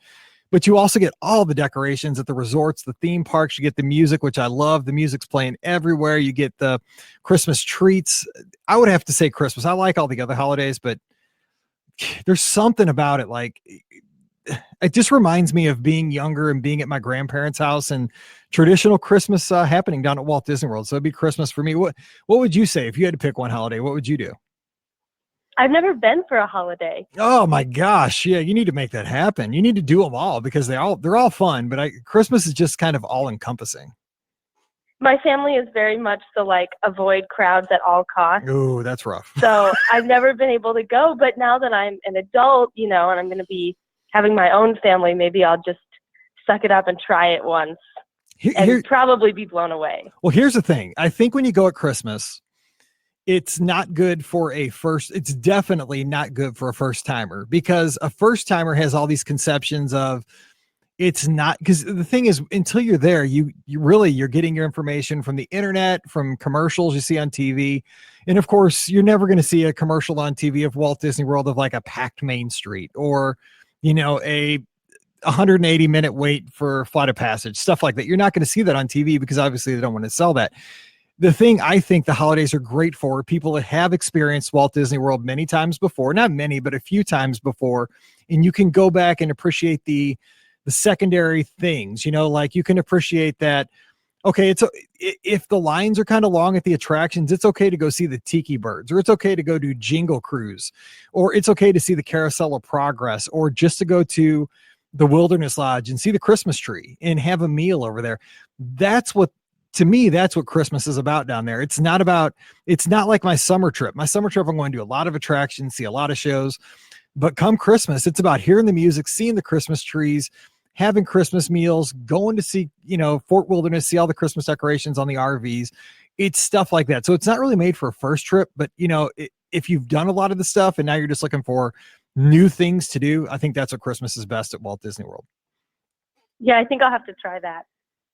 But you also get all the decorations at the resorts, the theme parks. You get the music, which I love. The music's playing everywhere. You get the Christmas treats. I would have to say Christmas. I like all the other holidays, but there's something about it. Like, it just reminds me of being younger and being at my grandparents' house and traditional Christmas happening down at Walt Disney World. So it'd be Christmas for me. What would you say if you had to pick one holiday? What would you do? I've never been for a holiday. Oh my gosh. Yeah. You need to make that happen. You need to do them all because they're all fun, but Christmas is just kind of all encompassing. My family is very much the like avoid crowds at all costs. Ooh, that's rough. So I've never been able to go, but now that I'm an adult, you know, and I'm going to be having my own family, maybe I'll just suck it up and try it once and probably be blown away. Well, here's the thing. I think when you go at Christmas, it's not good for it's definitely not good for a first timer because a first timer has all these conceptions of it's not, because the thing is, until you're there, you're getting your information from the internet, from commercials you see on TV. And of course, you're never going to see a commercial on TV of Walt Disney World of like a packed Main Street or, you know, a 180-minute wait for Flight of Passage, stuff like that. You're not going to see that on TV because obviously they don't want to sell that. The thing I think the holidays are great for people that have experienced Walt Disney World many times before, not many, but a few times before. And you can go back and appreciate the secondary things, you know, like you can appreciate that. Okay, if the lines are kind of long at the attractions, it's okay to go see the Tiki Birds, or it's okay to go do Jingle Cruise, or it's okay to see the Carousel of Progress, or just to go to the Wilderness Lodge and see the Christmas tree and have a meal over there. To me, that's what Christmas is about down there. It's not like my summer trip. My summer trip, I'm going to do a lot of attractions, see a lot of shows, but come Christmas, it's about hearing the music, seeing the Christmas trees, having Christmas meals, going to see, you know, Fort Wilderness, see all the Christmas decorations on the RVs, it's stuff like that. So it's not really made for a first trip, but if you've done a lot of the stuff and now you're just looking for new things to do, I think that's what Christmas is best at Walt Disney World. Yeah, I think I'll have to try that.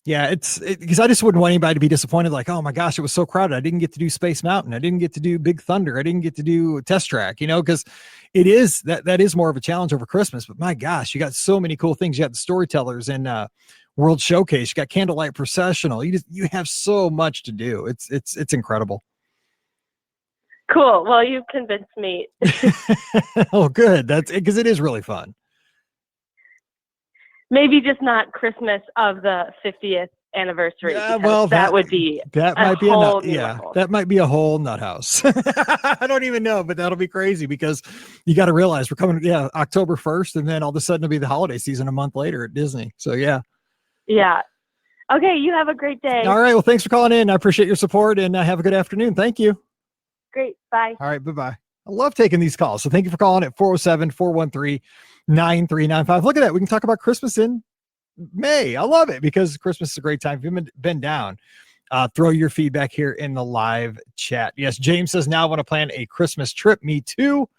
Yeah, because I just wouldn't want anybody to be disappointed. Like, oh my gosh, it was so crowded. I didn't get to do Space Mountain. I didn't get to do Big Thunder. I didn't get to do Test Track, because it is that is more of a challenge over Christmas. But my gosh, you got so many cool things. You got the storytellers and World Showcase. You got Candlelight Processional. You have so much to do. It's incredible. Cool. Well, you've convinced me. Oh, good. That's because it is really fun. Maybe just not Christmas of the 50th anniversary. Yeah, well, that would be that might be level. That might be a whole nut house. I don't even know, but that'll be crazy because you got to realize we're coming October 1st, and then all of a sudden it'll be the holiday season a month later at Disney. So yeah. Okay, you have a great day. All right, well, thanks for calling in. I appreciate your support, and have a good afternoon. Thank you. Great. Bye. All right, bye-bye. I love taking these calls, so thank you for calling at 407-413-9395. Look at that. We can talk about Christmas in May. I love it because Christmas is a great time. If you've been down, throw your feedback here in the live chat. Yes, James says, now I want to plan a Christmas trip. Me too.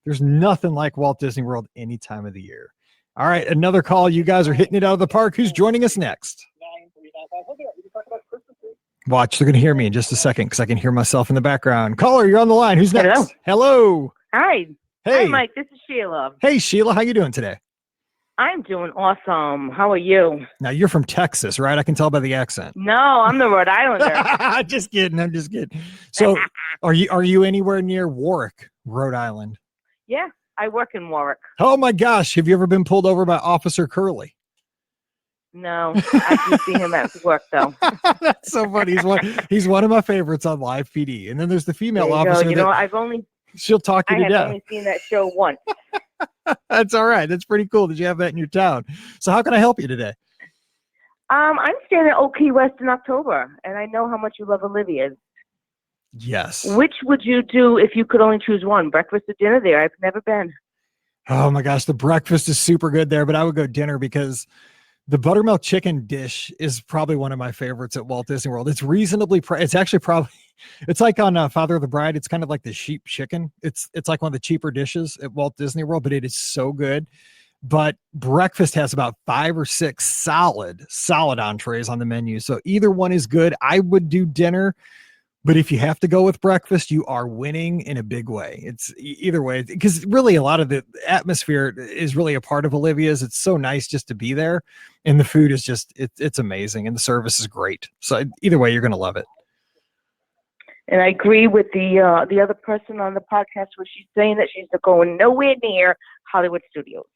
There's nothing like Walt Disney World any time of the year. All right, another call. You guys are hitting it out of the park. Who's joining us next? Watch, they're going to hear me in just a second because I can hear myself in the background. Caller, you're on the line. Who's next? Hello. Hi. Hey. Hi, Mike. This is Sheila. Hey, Sheila. How you doing today? I'm doing awesome. How are you? Now, you're from Texas, right? I can tell by the accent. No, I'm the Rhode Islander. Just kidding. I'm just kidding. So are you anywhere near Warwick, Rhode Island? Yeah, I work in Warwick. Oh, my gosh. Have you ever been pulled over by Officer Curley? No, I can see him at work, though. That's so funny. He's one of my favorites on Live PD. And then there's the female officer. She'll talk you to death. I've only seen that show once. That's all right. That's pretty cool that you have that in your town. So how can I help you today? I'm staying at Old Key West in October, and I know how much you love Olivia's. Yes. Which would you do if you could only choose one, breakfast or dinner there? I've never been. Oh, my gosh. The breakfast is super good there, but I would go dinner because the buttermilk chicken dish is probably one of my favorites at Walt Disney World. It's reasonably it's actually probably, it's like on Father of the Bride. It's kind of like the sheep chicken. It's like one of the cheaper dishes at Walt Disney World, but it is so good. But breakfast has about 5 or 6 solid entrees on the menu. So either one is good. I would do dinner, but if you have to go with breakfast, you are winning in a big way. It's either way, because really a lot of the atmosphere is really a part of Olivia's. It's so nice just to be there. And the food is just, it's amazing. And the service is great. So either way, you're going to love it. And I agree with the other person on the podcast where she's saying that she's going nowhere near Hollywood Studios.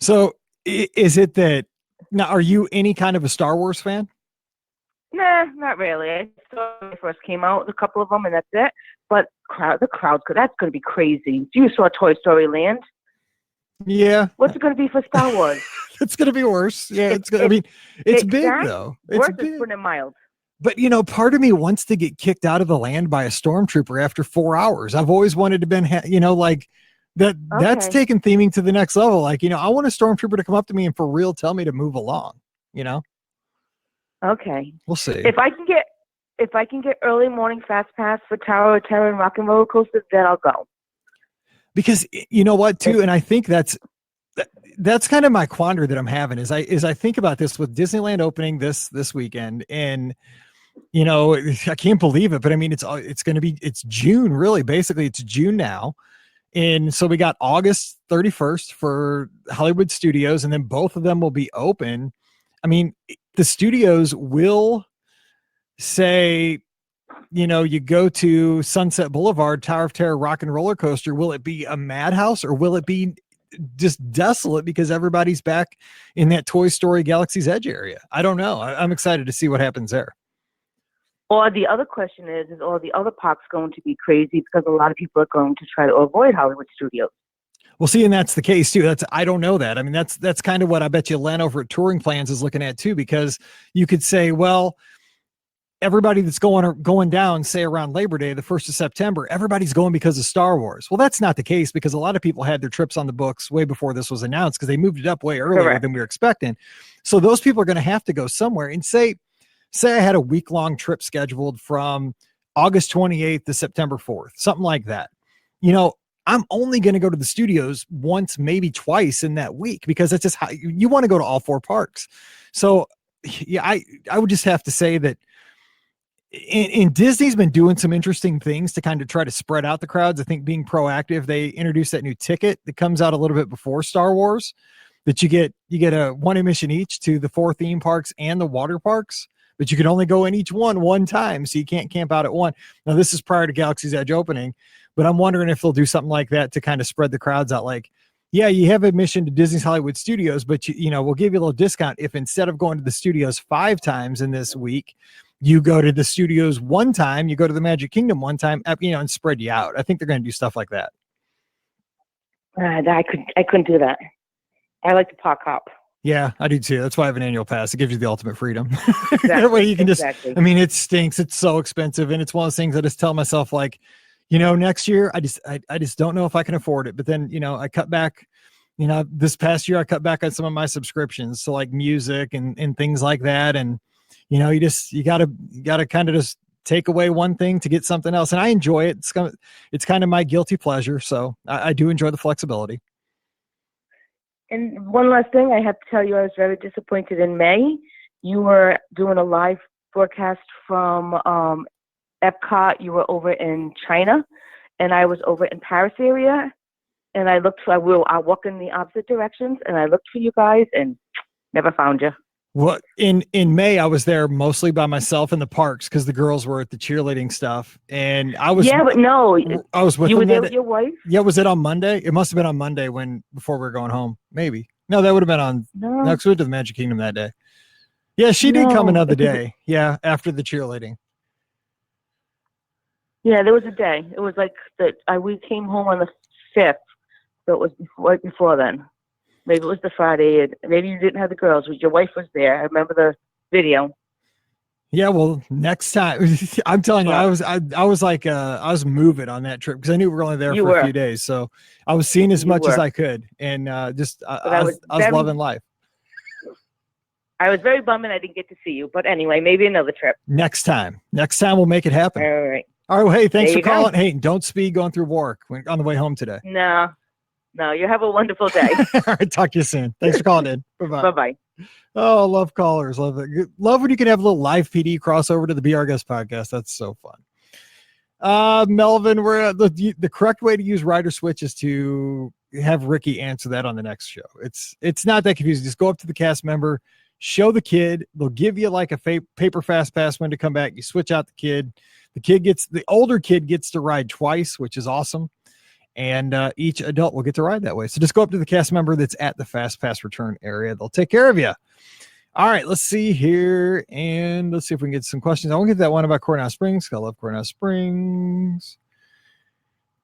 So is it that, now are you any kind of a Star Wars fan? Nah, not really. I saw when they first came out, a couple of them, and that's it. But the crowd, that's going to be crazy. You saw Toy Story Land? Yeah. What's it going to be for Star Wars? It's going to be worse. Yeah, it's big though. Worse is putting it mild. But part of me wants to get kicked out of the land by a stormtrooper after 4 hours. I've always wanted to been, like that. Okay. That's taking theming to the next level. Like, I want a stormtrooper to come up to me and for real tell me to move along. Okay. We'll see. If I can get early morning fast pass for Tower of Terror and Rock and Roller Coaster, then I'll go. Because you know what too, and I think that's kind of my quandary that I'm having is I think about this with Disneyland opening this weekend, and I can't believe it, but I mean it's June, really. Basically, it's June now. And so we got August 31st for Hollywood Studios, and then both of them will be open. I mean, the studios will say, you go to Sunset Boulevard, Tower of Terror, Rock and Roller Coaster. Will it be a madhouse or will it be just desolate because everybody's back in that Toy Story Galaxy's Edge area? I don't know. I'm excited to see what happens there. Or the other question is all the other parks going to be crazy because a lot of people are going to try to avoid Hollywood Studios? Well, see, and that's the case too. I don't know that. I mean, that's kind of what I bet you Len over at Touring Plans is looking at too, because you could say, well, everybody that's going down, say around Labor Day, the 1st of September, everybody's going because of Star Wars. Well, that's not the case because a lot of people had their trips on the books way before this was announced because they moved it up way earlier than we were expecting. So those people are going to have to go somewhere, and say say I had a week-long trip scheduled from August 28th to September 4th, something like that. You know, I'm only going to go to the studios once, maybe twice in that week, because that's just how you want to go to all 4 parks. So yeah, I would just have to say that in Disney's been doing some interesting things to kind of try to spread out the crowds. I think being proactive, they introduced that new ticket that comes out a little bit before Star Wars, that you get a 1 admission each to the 4 theme parks and the water parks, but you can only go in each one time. So you can't camp out at one. Now this is prior to Galaxy's Edge opening, but I'm wondering if they'll do something like that to kind of spread the crowds out. Like, yeah, you have admission to Disney's Hollywood Studios, but you know, we'll give you a little discount if instead of going to the studios 5 times in this week, you go to the studios 1 time, you go to the Magic Kingdom 1 time, you know, and spread you out. I think they're going to do stuff like that. I couldn't do that. I like to park hop. Yeah, I do too. That's why I have an annual pass. It gives you the ultimate freedom. Exactly, That way you can exactly. I mean, it stinks. It's so expensive. And it's one of those things I just tell myself, like, you know, next year, I just don't know if I can afford it. But then, you know, I cut back, you know, this past year, I cut back on some of my subscriptions to like music and things like that. And, you know, you gotta kind of just take away one thing to get something else. And I enjoy it. It's kind of my guilty pleasure. So I do enjoy the flexibility. And one last thing, I have to tell you, I was very disappointed in May. You were doing a live broadcast from Epcot. You were over in China, and I was over in Paris area. And I walk in the opposite directions, and I looked for you guys and never found you. Well, in May, I was there mostly by myself in the parks because the girls were at the cheerleading stuff, and I was. Yeah, but no, I was with you were them there with your wife. Yeah, was it on Monday? It must have been on Monday before we were going home. Maybe no, that would have been on. No, because we went to the Magic Kingdom that day. Yeah, she did come another day. Yeah, after the cheerleading. Yeah, there was a day. It was like we came home on the 5th, so it was right before then. Maybe it was the Friday. Maybe you didn't have the girls. Your wife was there. I remember the video. Yeah, well, next time, I'm telling you, I was moving on that trip because I knew we were only there for a few days. So I was seeing as much as I could, and I was loving life. I was very bummed I didn't get to see you, but anyway, maybe another trip. Next time we'll make it happen. All right. All right. Well, hey, thanks for calling. Hey, don't speed going through Warwick on the way home today. No, you have a wonderful day. All right, talk to you soon. Thanks for calling in. Bye-bye. Bye-bye. Oh, love callers. Love it. Love when you can have a little live PD crossover to the Be Our Guest podcast. That's so fun. Melvin, the correct way to use Rider Switch is to have Rikki answer that on the next show. It's not that confusing. Just go up to the cast member, show the kid. They'll give you like a paper fast pass when to come back. You switch out the kid. The older kid gets to ride twice, which is awesome. And each adult will get to ride that way. So just go up to the cast member that's at the Fast Pass return area. They'll take care of you. All right, let's see here. And let's see if we can get some questions. I want to get that one about Coronado Springs. I love Coronado Springs.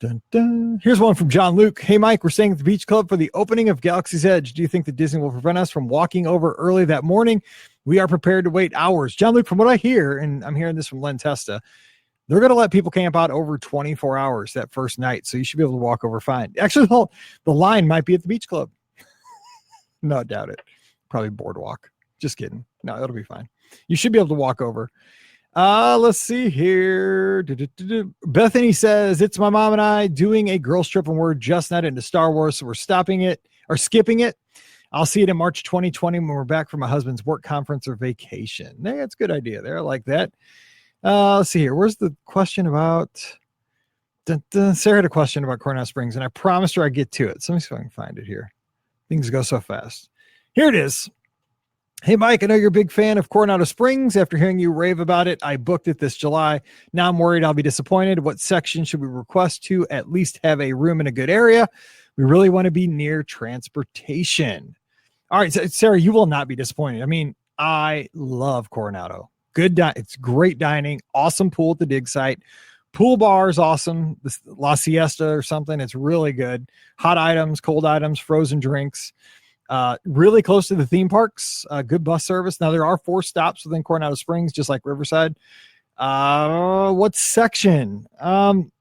Dun, dun. Here's one from John Luke. Hey, Mike, we're staying at the Beach Club for the opening of Galaxy's Edge. Do you think that Disney will prevent us from walking over early that morning? We are prepared to wait hours. John Luke, from what I hear, and I'm hearing this from Len Testa, they're going to let people camp out over 24 hours that first night. So you should be able to walk over fine. Actually, the line might be at the Beach Club. No, I doubt it. Probably Boardwalk. Just kidding. No, it'll be fine. You should be able to walk over. Let's see here. Bethany says, it's my mom and I doing a girls trip and we're just not into Star Wars. So we're skipping it. I'll see it in March 2020 when we're back from my husband's work conference or vacation. Hey, that's a good idea there. I like that. Let's see here. Where's the question about? Sarah had a question about Coronado Springs, and I promised her I'd get to it. So let me see if I can find it here. Things go so fast. Here it is. Hey, Mike, I know you're a big fan of Coronado Springs. After hearing you rave about it, I booked it this July. Now I'm worried I'll be disappointed. What section should we request to at least have a room in a good area? We really want to be near transportation. All right, so Sarah, you will not be disappointed. I mean, I love Coronado. It's great dining, awesome pool at the dig site. Pool bar is awesome. This La Siesta or something. It's really good. Hot items, cold items, frozen drinks. Really close to the theme parks. Good bus service. Now there are 4 stops within Coronado Springs, just like Riverside. What section?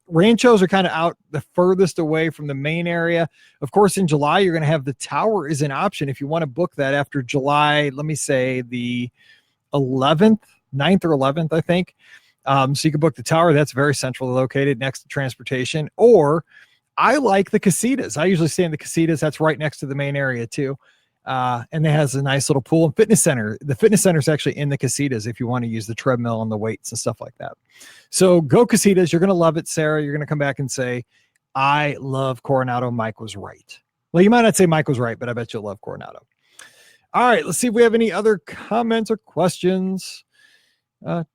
Ranchos are kind of out the furthest away from the main area. Of course, in July, you're going to have the tower is an option if you want to book that after July, let me say the 11th. 9th or 11th, I think. So you can book the tower. That's very centrally located next to transportation. Or I like the casitas. I usually stay in the casitas. That's right next to the main area too. And it has a nice little pool and fitness center. The fitness center is actually in the casitas if you want to use the treadmill and the weights and stuff like that. So go casitas. You're going to love it, Sarah. You're going to come back and say, I love Coronado. Mike was right. Well, you might not say Mike was right, but I bet you'll love Coronado. All right, let's see if we have any other comments or questions. Any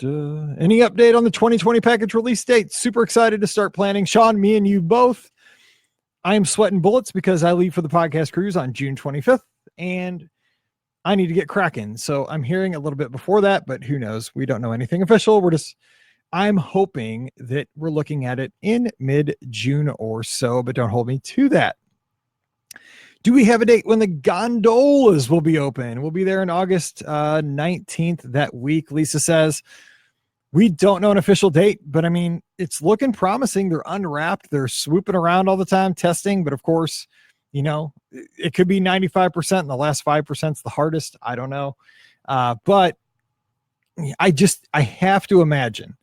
update on the 2020 package release date? Super excited to start planning. Sean, me and you both. I am sweating bullets because I leave for the podcast cruise on June 25th, and I need to get cracking. So I'm hearing a little bit before that, but who knows? We don't know anything official. I'm hoping that we're looking at it in mid-June or so, but don't hold me to that. Do we have a date when the gondolas will be open? We'll be there on August 19th that week, Lisa says. We don't know an official date, but I mean, it's looking promising. They're unwrapped. They're swooping around all the time testing, but of course, you know, it could be 95% and the last 5% is the hardest. I don't know. But I have to imagine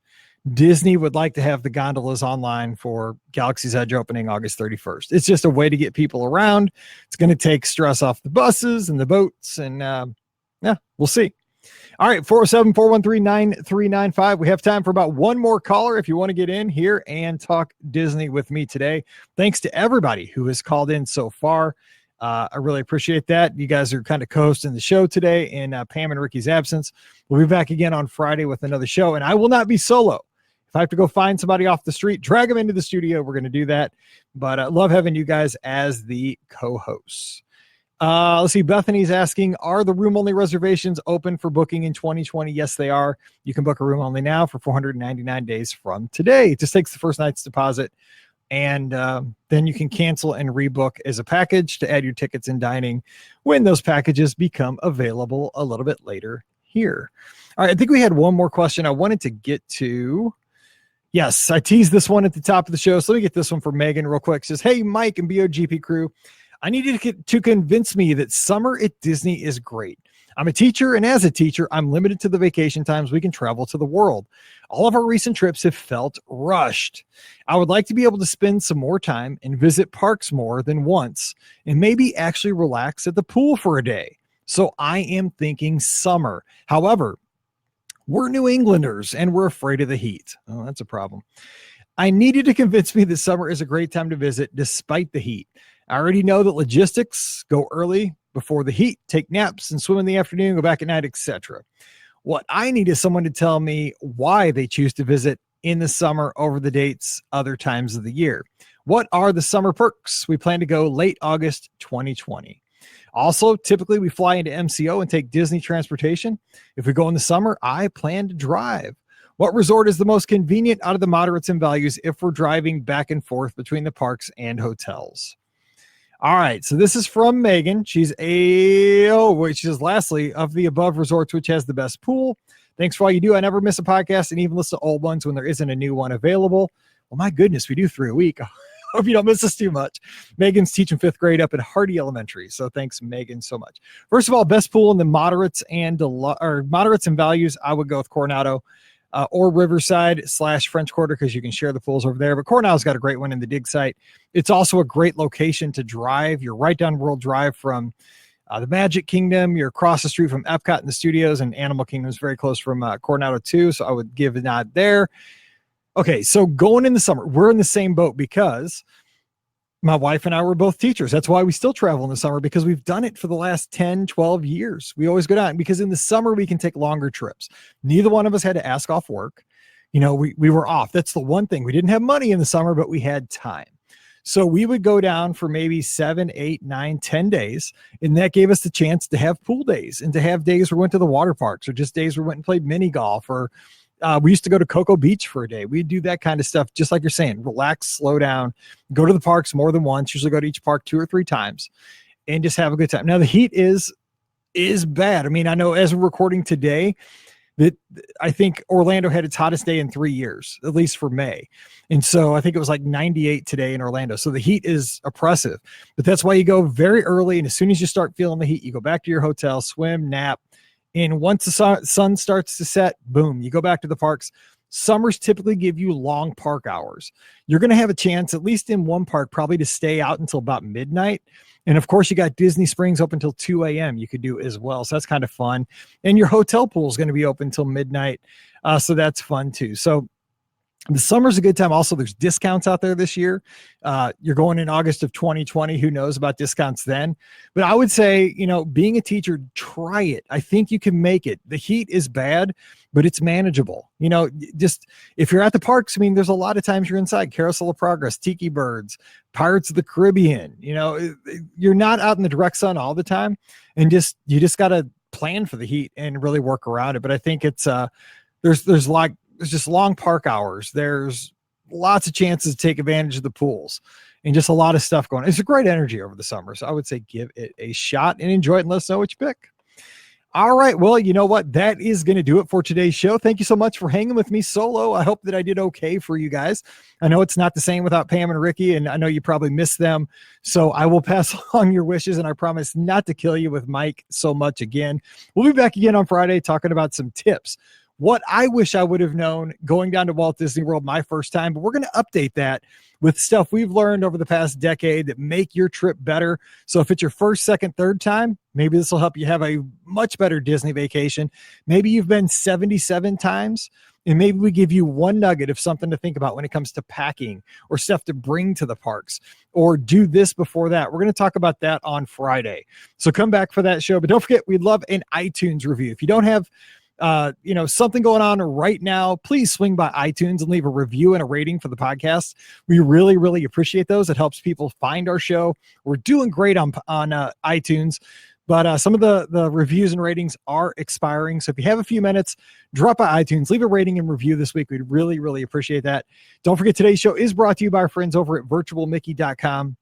Disney would like to have the gondolas online for Galaxy's Edge opening August 31st. It's just a way to get people around. It's going to take stress off the buses and the boats, and yeah, we'll see. All right, 407-413-9395. We have time for about one more caller if you want to get in here and talk Disney with me today. Thanks to everybody who has called in so far. I really appreciate that. You guys are kind of co-hosting the show today in Pam and Ricky's absence. We'll be back again on Friday with another show, and I will not be solo. If I have to go find somebody off the street, drag them into the studio, we're going to do that. But I love having you guys as the co-hosts. Let's see. Bethany's asking, are the room-only reservations open for booking in 2020? Yes, they are. You can book a room-only now for 499 days from today. It just takes the first night's deposit, and then you can cancel and rebook as a package to add your tickets and dining when those packages become available a little bit later here. All right, I think we had one more question I wanted to get to. Yes, I teased this one at the top of the show, so let me get this one from Megan real quick. It says, hey, Mike and BOGP crew, I need you to convince me that summer at Disney is great. I'm a teacher, and as a teacher, I'm limited to the vacation times we can travel to the world. All of our recent trips have felt rushed. I would like to be able to spend some more time and visit parks more than once, and maybe actually relax at the pool for a day. So I am thinking summer. However, we're New Englanders, and we're afraid of the heat. Oh, that's a problem. I need you to convince me that summer is a great time to visit despite the heat. I already know that logistics: go early before the heat, take naps, and swim in the afternoon, go back at night, etc. What I need is someone to tell me why they choose to visit in the summer over the dates other times of the year. What are the summer perks? We plan to go late August 2020. Also, typically we fly into MCO and take Disney transportation. If we go in the summer, I plan to drive. What resort is the most convenient out of the moderates and values if we're driving back and forth between the parks and hotels? All right, so this is from Megan. She says, lastly, of the above resorts, which has the best pool? Thanks for all you do. I never miss a podcast and even listen to old ones when there isn't a new one available. Well, my goodness, we do 3 a week. Hope you don't miss us too much. Megan's teaching 5th grade up at Hardy Elementary. So thanks, Megan, so much. First of all, best pool in the moderates and values, I would go with Coronado or Riverside / French Quarter, because you can share the pools over there. But Coronado's got a great one in the dig site. It's also a great location to drive. You're right down World Drive from the Magic Kingdom. You're across the street from Epcot and the studios, and Animal Kingdom is very close from Coronado too. So I would give a nod there. Okay, so going in the summer, we're in the same boat because my wife and I were both teachers. That's why we still travel in the summer, because we've done it for the last 10, 12 years. We always go down because in the summer we can take longer trips. Neither one of us had to ask off work. You know, we were off. That's the one thing. We didn't have money in the summer, but we had time. So we would go down for maybe 7, 8, 9, 10 days. And that gave us the chance to have pool days and to have days where we went to the water parks, or just days where we went and played mini golf, or we used to go to Cocoa Beach for a day. We'd do that kind of stuff, just like you're saying, relax, slow down, go to the parks more than once, usually go to each park 2 or 3 times, and just have a good time. Now, the heat is bad. I mean, I know as we're recording today that I think Orlando had its hottest day in 3 years, at least for May. And so I think it was like 98 today in Orlando. So the heat is oppressive, but that's why you go very early. And as soon as you start feeling the heat, you go back to your hotel, swim, nap, And once the sun starts to set, boom, you go back to the parks. Summers typically give you long park hours. You're going to have a chance, at least in one park, probably to stay out until about midnight. And of course, you got Disney Springs open until 2 a.m. You could do as well. So that's kind of fun. And your hotel pool is going to be open until midnight. So that's fun too. So the summer's a good time. Also, there's discounts out there this year. You're going in August of 2020. Who knows about discounts then? But I would say, being a teacher, try it. I think you can make it. The heat is bad, but it's manageable. Just if you're at the parks, there's a lot of times you're inside. Carousel of Progress, Tiki Birds, Pirates of the Caribbean. You're not out in the direct sun all the time. And you just got to plan for the heat and really work around it. But I think it's there's just long park hours. There's lots of chances to take advantage of the pools and just a lot of stuff going on. It's a great energy over the summer. So I would say give it a shot and enjoy it and let us know what you pick. All right. Well, you know what? That is going to do it for today's show. Thank you so much for hanging with me solo. I hope that I did okay for you guys. I know it's not the same without Pam and Rikki, and I know you probably miss them. So I will pass along your wishes, and I promise not to kill you with Mike so much again. We'll be back again on Friday talking about some tips. What I wish I would have known going down to Walt Disney World my first time, but we're going to update that with stuff we've learned over the past decade that make your trip better. So if it's your first, second, third time, maybe this will help you have a much better Disney vacation. Maybe you've been 77 times, and maybe we give you one nugget of something to think about when it comes to packing or stuff to bring to the parks, or do this before that. We're going to talk about that on Friday. So come back for that show. But don't forget, we'd love an iTunes review. If you don't have something going on right now, please swing by iTunes and leave a review and a rating for the podcast. We really, really appreciate those. It helps people find our show. We're doing great on iTunes, but some of the reviews and ratings are expiring. So if you have a few minutes, drop by iTunes, leave a rating and review this week. We'd really, really appreciate that. Don't forget, today's show is brought to you by our friends over at virtualmickey.com.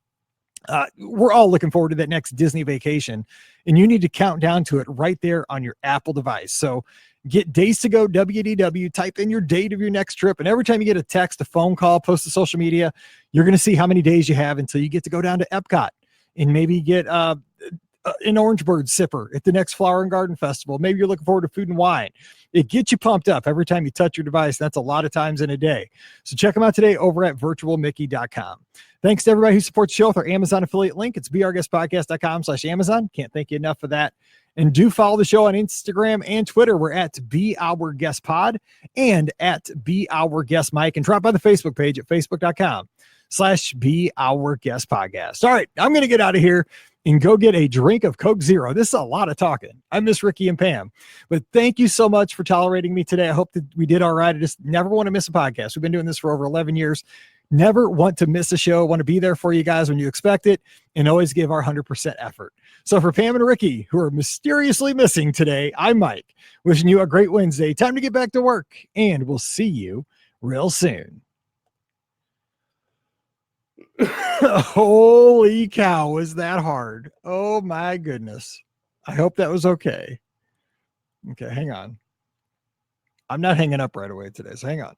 We're all looking forward to that next Disney vacation, and you need to count down to it right there on your Apple device. So get Days to Go WDW, type in your date of your next trip, and every time you get a text, a phone call, post to social media, you're going to see how many days you have until you get to go down to Epcot and maybe get an Orange Bird sipper at the next Flower and Garden Festival. Maybe you're looking forward to Food and Wine. It gets you pumped up every time you touch your device. That's a lot of times in a day. So check them out today over at virtualmickey.com. Thanks to everybody who supports the show with our Amazon affiliate link. It's beourguestpodcast.com/Amazon. Can't thank you enough for that. And do follow the show on Instagram and Twitter. We're at Be Our Guest Pod and at Be Our Guest Mike. And drop by the Facebook page at facebook.com/Be Our Guest Podcast. All right, I'm going to get out of here and go get a drink of Coke Zero. This is a lot of talking. I miss Rikki and Pam. But thank you so much for tolerating me today. I hope that we did all right. I just never want to miss a podcast. We've been doing this for over 11 years. Never want to miss a show. Want to be there for you guys when you expect it, and always give our 100% effort. So for Pam and Rikki, who are mysteriously missing today, I'm Mike, wishing you a great Wednesday. Time to get back to work, and we'll see you real soon. Holy cow, was that hard? Oh my goodness. I hope that was okay. Okay, hang on. I'm not hanging up right away today, so hang on.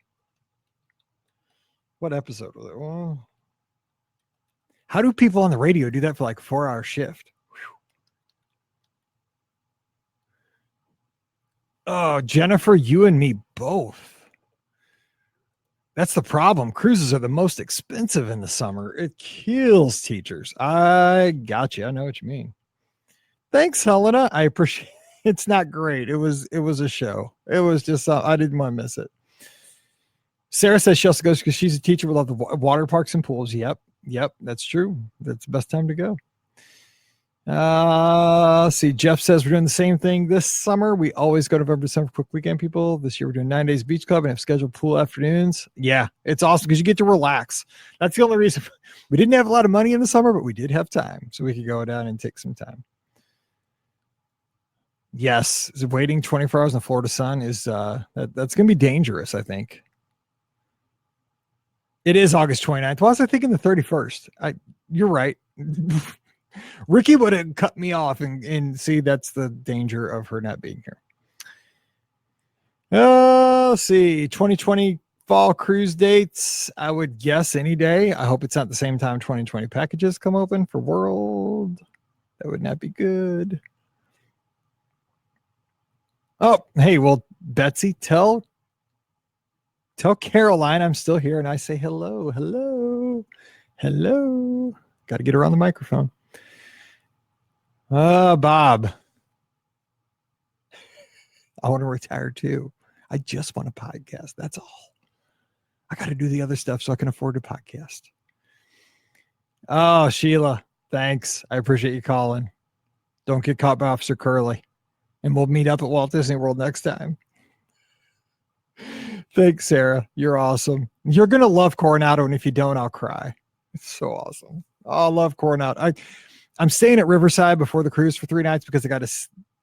What episode was it? Well, how do people on the radio do that for like a 4-hour shift? Whew. Oh, Jennifer, you and me both. That's the problem. Cruises are the most expensive in the summer. It kills teachers. I got you. I know what you mean. Thanks, Helena. I appreciate it. It's not great. It was a show. It was just, I didn't want to miss it. Sarah says she also goes because she's a teacher. We love the water parks and pools. Yep, that's true. That's the best time to go. Let's see. Jeff says we're doing the same thing this summer. We always go November, December, quick weekend, people. This year we're doing 9 days beach club and have scheduled pool afternoons. Yeah, it's awesome because you get to relax. That's the only reason. We didn't have a lot of money in the summer, but we did have time, so we could go down and take some time. Yes, waiting 24 hours in the Florida sun is that's going to be dangerous, I think. It is August 29th. Why was I thinking the 31st? You're right. Rikki would have cut me off and see that's the danger of her not being here. Let's see. 2020 fall cruise dates. I would guess any day. I hope it's not the same time 2020 packages come open for World. That would not be good. Oh, hey, well, Betsy, tell Caroline I'm still here, and I say hello. Got to get her on the microphone. Bob, I want to retire too. I just want a podcast. That's all. I got to do the other stuff so I can afford a podcast. Oh, Sheila, thanks. I appreciate you calling. Don't get caught by Officer Curley. And we'll meet up at Walt Disney World next time. Thanks, Sarah. You're awesome. You're going to love Coronado, and if you don't, I'll cry. It's so awesome. Oh, I love Coronado. I'm staying at Riverside before the cruise for 3 nights because I got a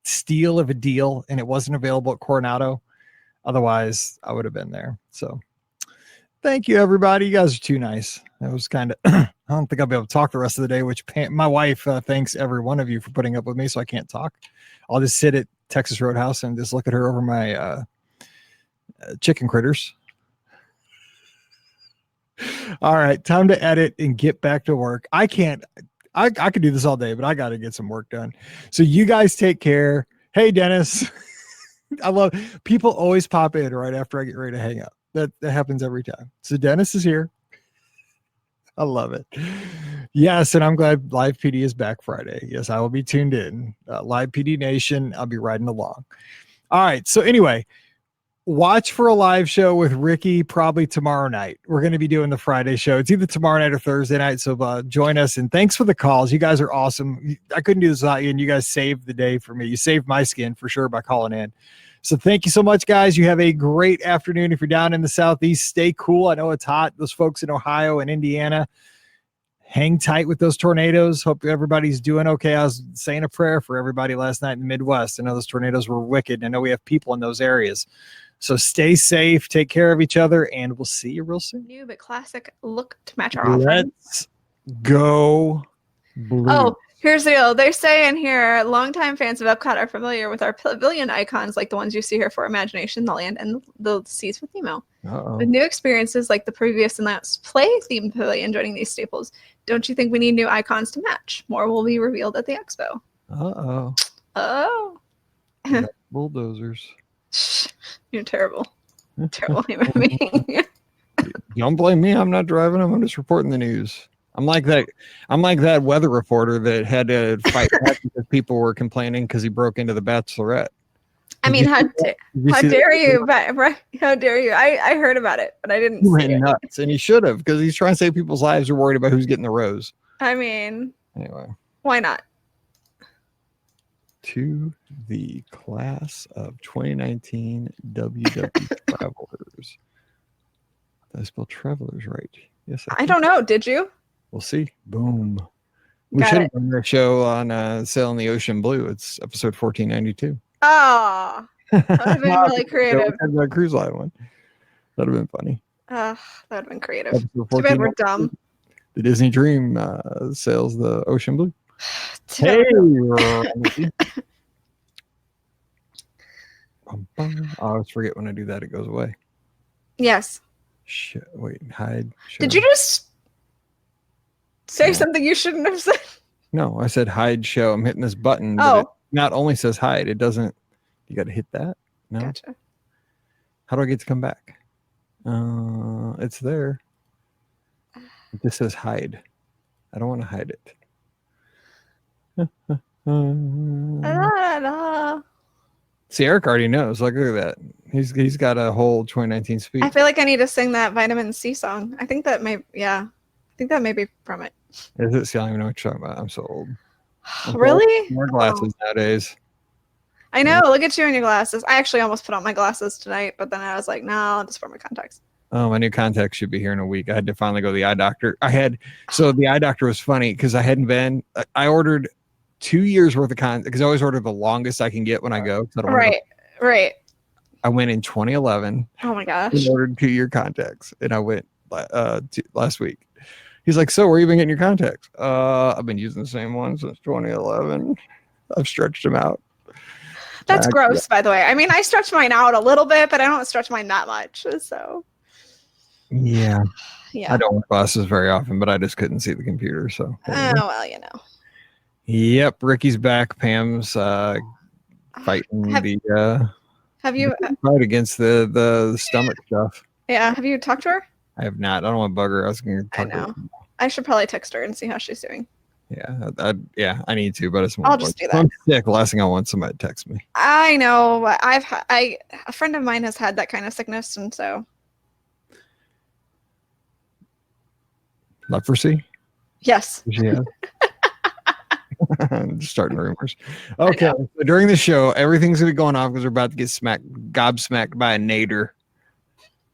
steal of a deal, and it wasn't available at Coronado. Otherwise, I would have been there. So thank you, everybody. You guys are too nice. That was kind of, I don't think I'll be able to talk the rest of the day, which my wife thanks every one of you for putting up with me so I can't talk. I'll just sit at Texas Roadhouse and just look at her over my chicken critters. All right, time to edit and get back to work. I could do this all day, but I got to get some work done. So you guys take care. Hey, Dennis. I love people always pop in right after I get ready to hang up. That happens every time. So Dennis is here. I love it. Yes, and I'm glad Live PD is back Friday. Yes, I will be tuned in. Live PD Nation, I'll be riding along. All right, so anyway, watch for a live show with Rikki probably tomorrow night. We're going to be doing the Friday show. It's either tomorrow night or Thursday night, so join us. And thanks for the calls. You guys are awesome. I couldn't do this without you, and you guys saved the day for me. You saved my skin for sure by calling in. So thank you so much, guys. You have a great afternoon. If you're down in the Southeast, stay cool. I know it's hot. Those folks in Ohio and Indiana, hang tight with those tornadoes. Hope everybody's doing okay. I was saying a prayer for everybody last night in the Midwest. I know those tornadoes were wicked. I know we have people in those areas. So stay safe, take care of each other, and we'll see you real soon. New but classic look to match our offerings. Let's go blue. Oh, here's the deal. They say in here, longtime fans of Epcot are familiar with our pavilion icons like the ones you see here for Imagination, the Land, and the Seas with Nemo. Uh-oh. With new experiences like the previous and last play-themed pavilion joining these staples, don't you think we need new icons to match? More will be revealed at the expo. Uh-oh. Oh. Bulldozers. You're terrible. Terrible human being. Don't blame me. I'm not driving them. I'm just reporting the news. I'm like that weather reporter that had to fight back because people were complaining because he broke into the Bachelorette. I mean, how dare you? How dare you? I heard about it, but I didn't. He went nuts, and he should have, because he's trying to save people's lives. Are worried about who's getting the rose. I mean, anyway, why not? To the class of 2019 WW Travelers. Did I spell travelers right? Yes. I don't know. Did you? We'll see. Boom. We should have done our show on Sailing the Ocean Blue. It's episode 1492. Oh, that would have been really creative. The cruise line one. That would have been funny. That would have been creative. Too bad we're dumb. The Disney Dream sails the Ocean Blue. Hey, I always forget when I do that, it goes away. Yes. Shit, wait, hide. Show. Did you just say something you shouldn't have said? No, I said hide show. I'm hitting this button. Oh. It not only says hide, it doesn't. You got to hit that. No. Gotcha. How do I get to come back? It's there. It just says hide. I don't want to hide it. See, Eric already knows. Like, look at that. He's got a whole 2019 speech. I feel like I need to sing that Vitamin C song. I think that may be from it. Is it? See, I don't even know what you're talking about. I'm so old. Really? More glasses nowadays. I know. Look at you in your glasses. I actually almost put on my glasses tonight, but then I was like, no, I'll just wear my contacts. Oh, my new contacts should be here in a week. I had to finally go to the eye doctor. So the eye doctor was funny because I hadn't been. I ordered 2 years worth of contacts because I always order the longest I can get when I go. Right. I went in 2011. Oh my gosh. And ordered 2-year contacts, and I went last week. He's like, so where you been getting your contacts? I've been using the same one since 2011. I've stretched them out. That's gross, by the way. I mean, I stretch mine out a little bit, but I don't stretch mine that much. So. Yeah. Yeah. I don't wear glasses very often, but I just couldn't see the computer. So. Oh, well, you know. Yep. Rikki's back. Pam's fighting Have you? Right against the stomach stuff. Yeah. Have you talked to her? I have not. I don't want to bug her. I was going to talk to her. I should probably text her and see how she's doing. Yeah, I need to, but it's more. I'll just do that. I'm sick. Last thing I want somebody to text me. I know. A friend of mine has had that kind of sickness, and so. Leprosy? Yes. Yeah. Just starting rumors. Okay. So during the show, everything's gonna be going off because we're about to get gobsmacked by a nader.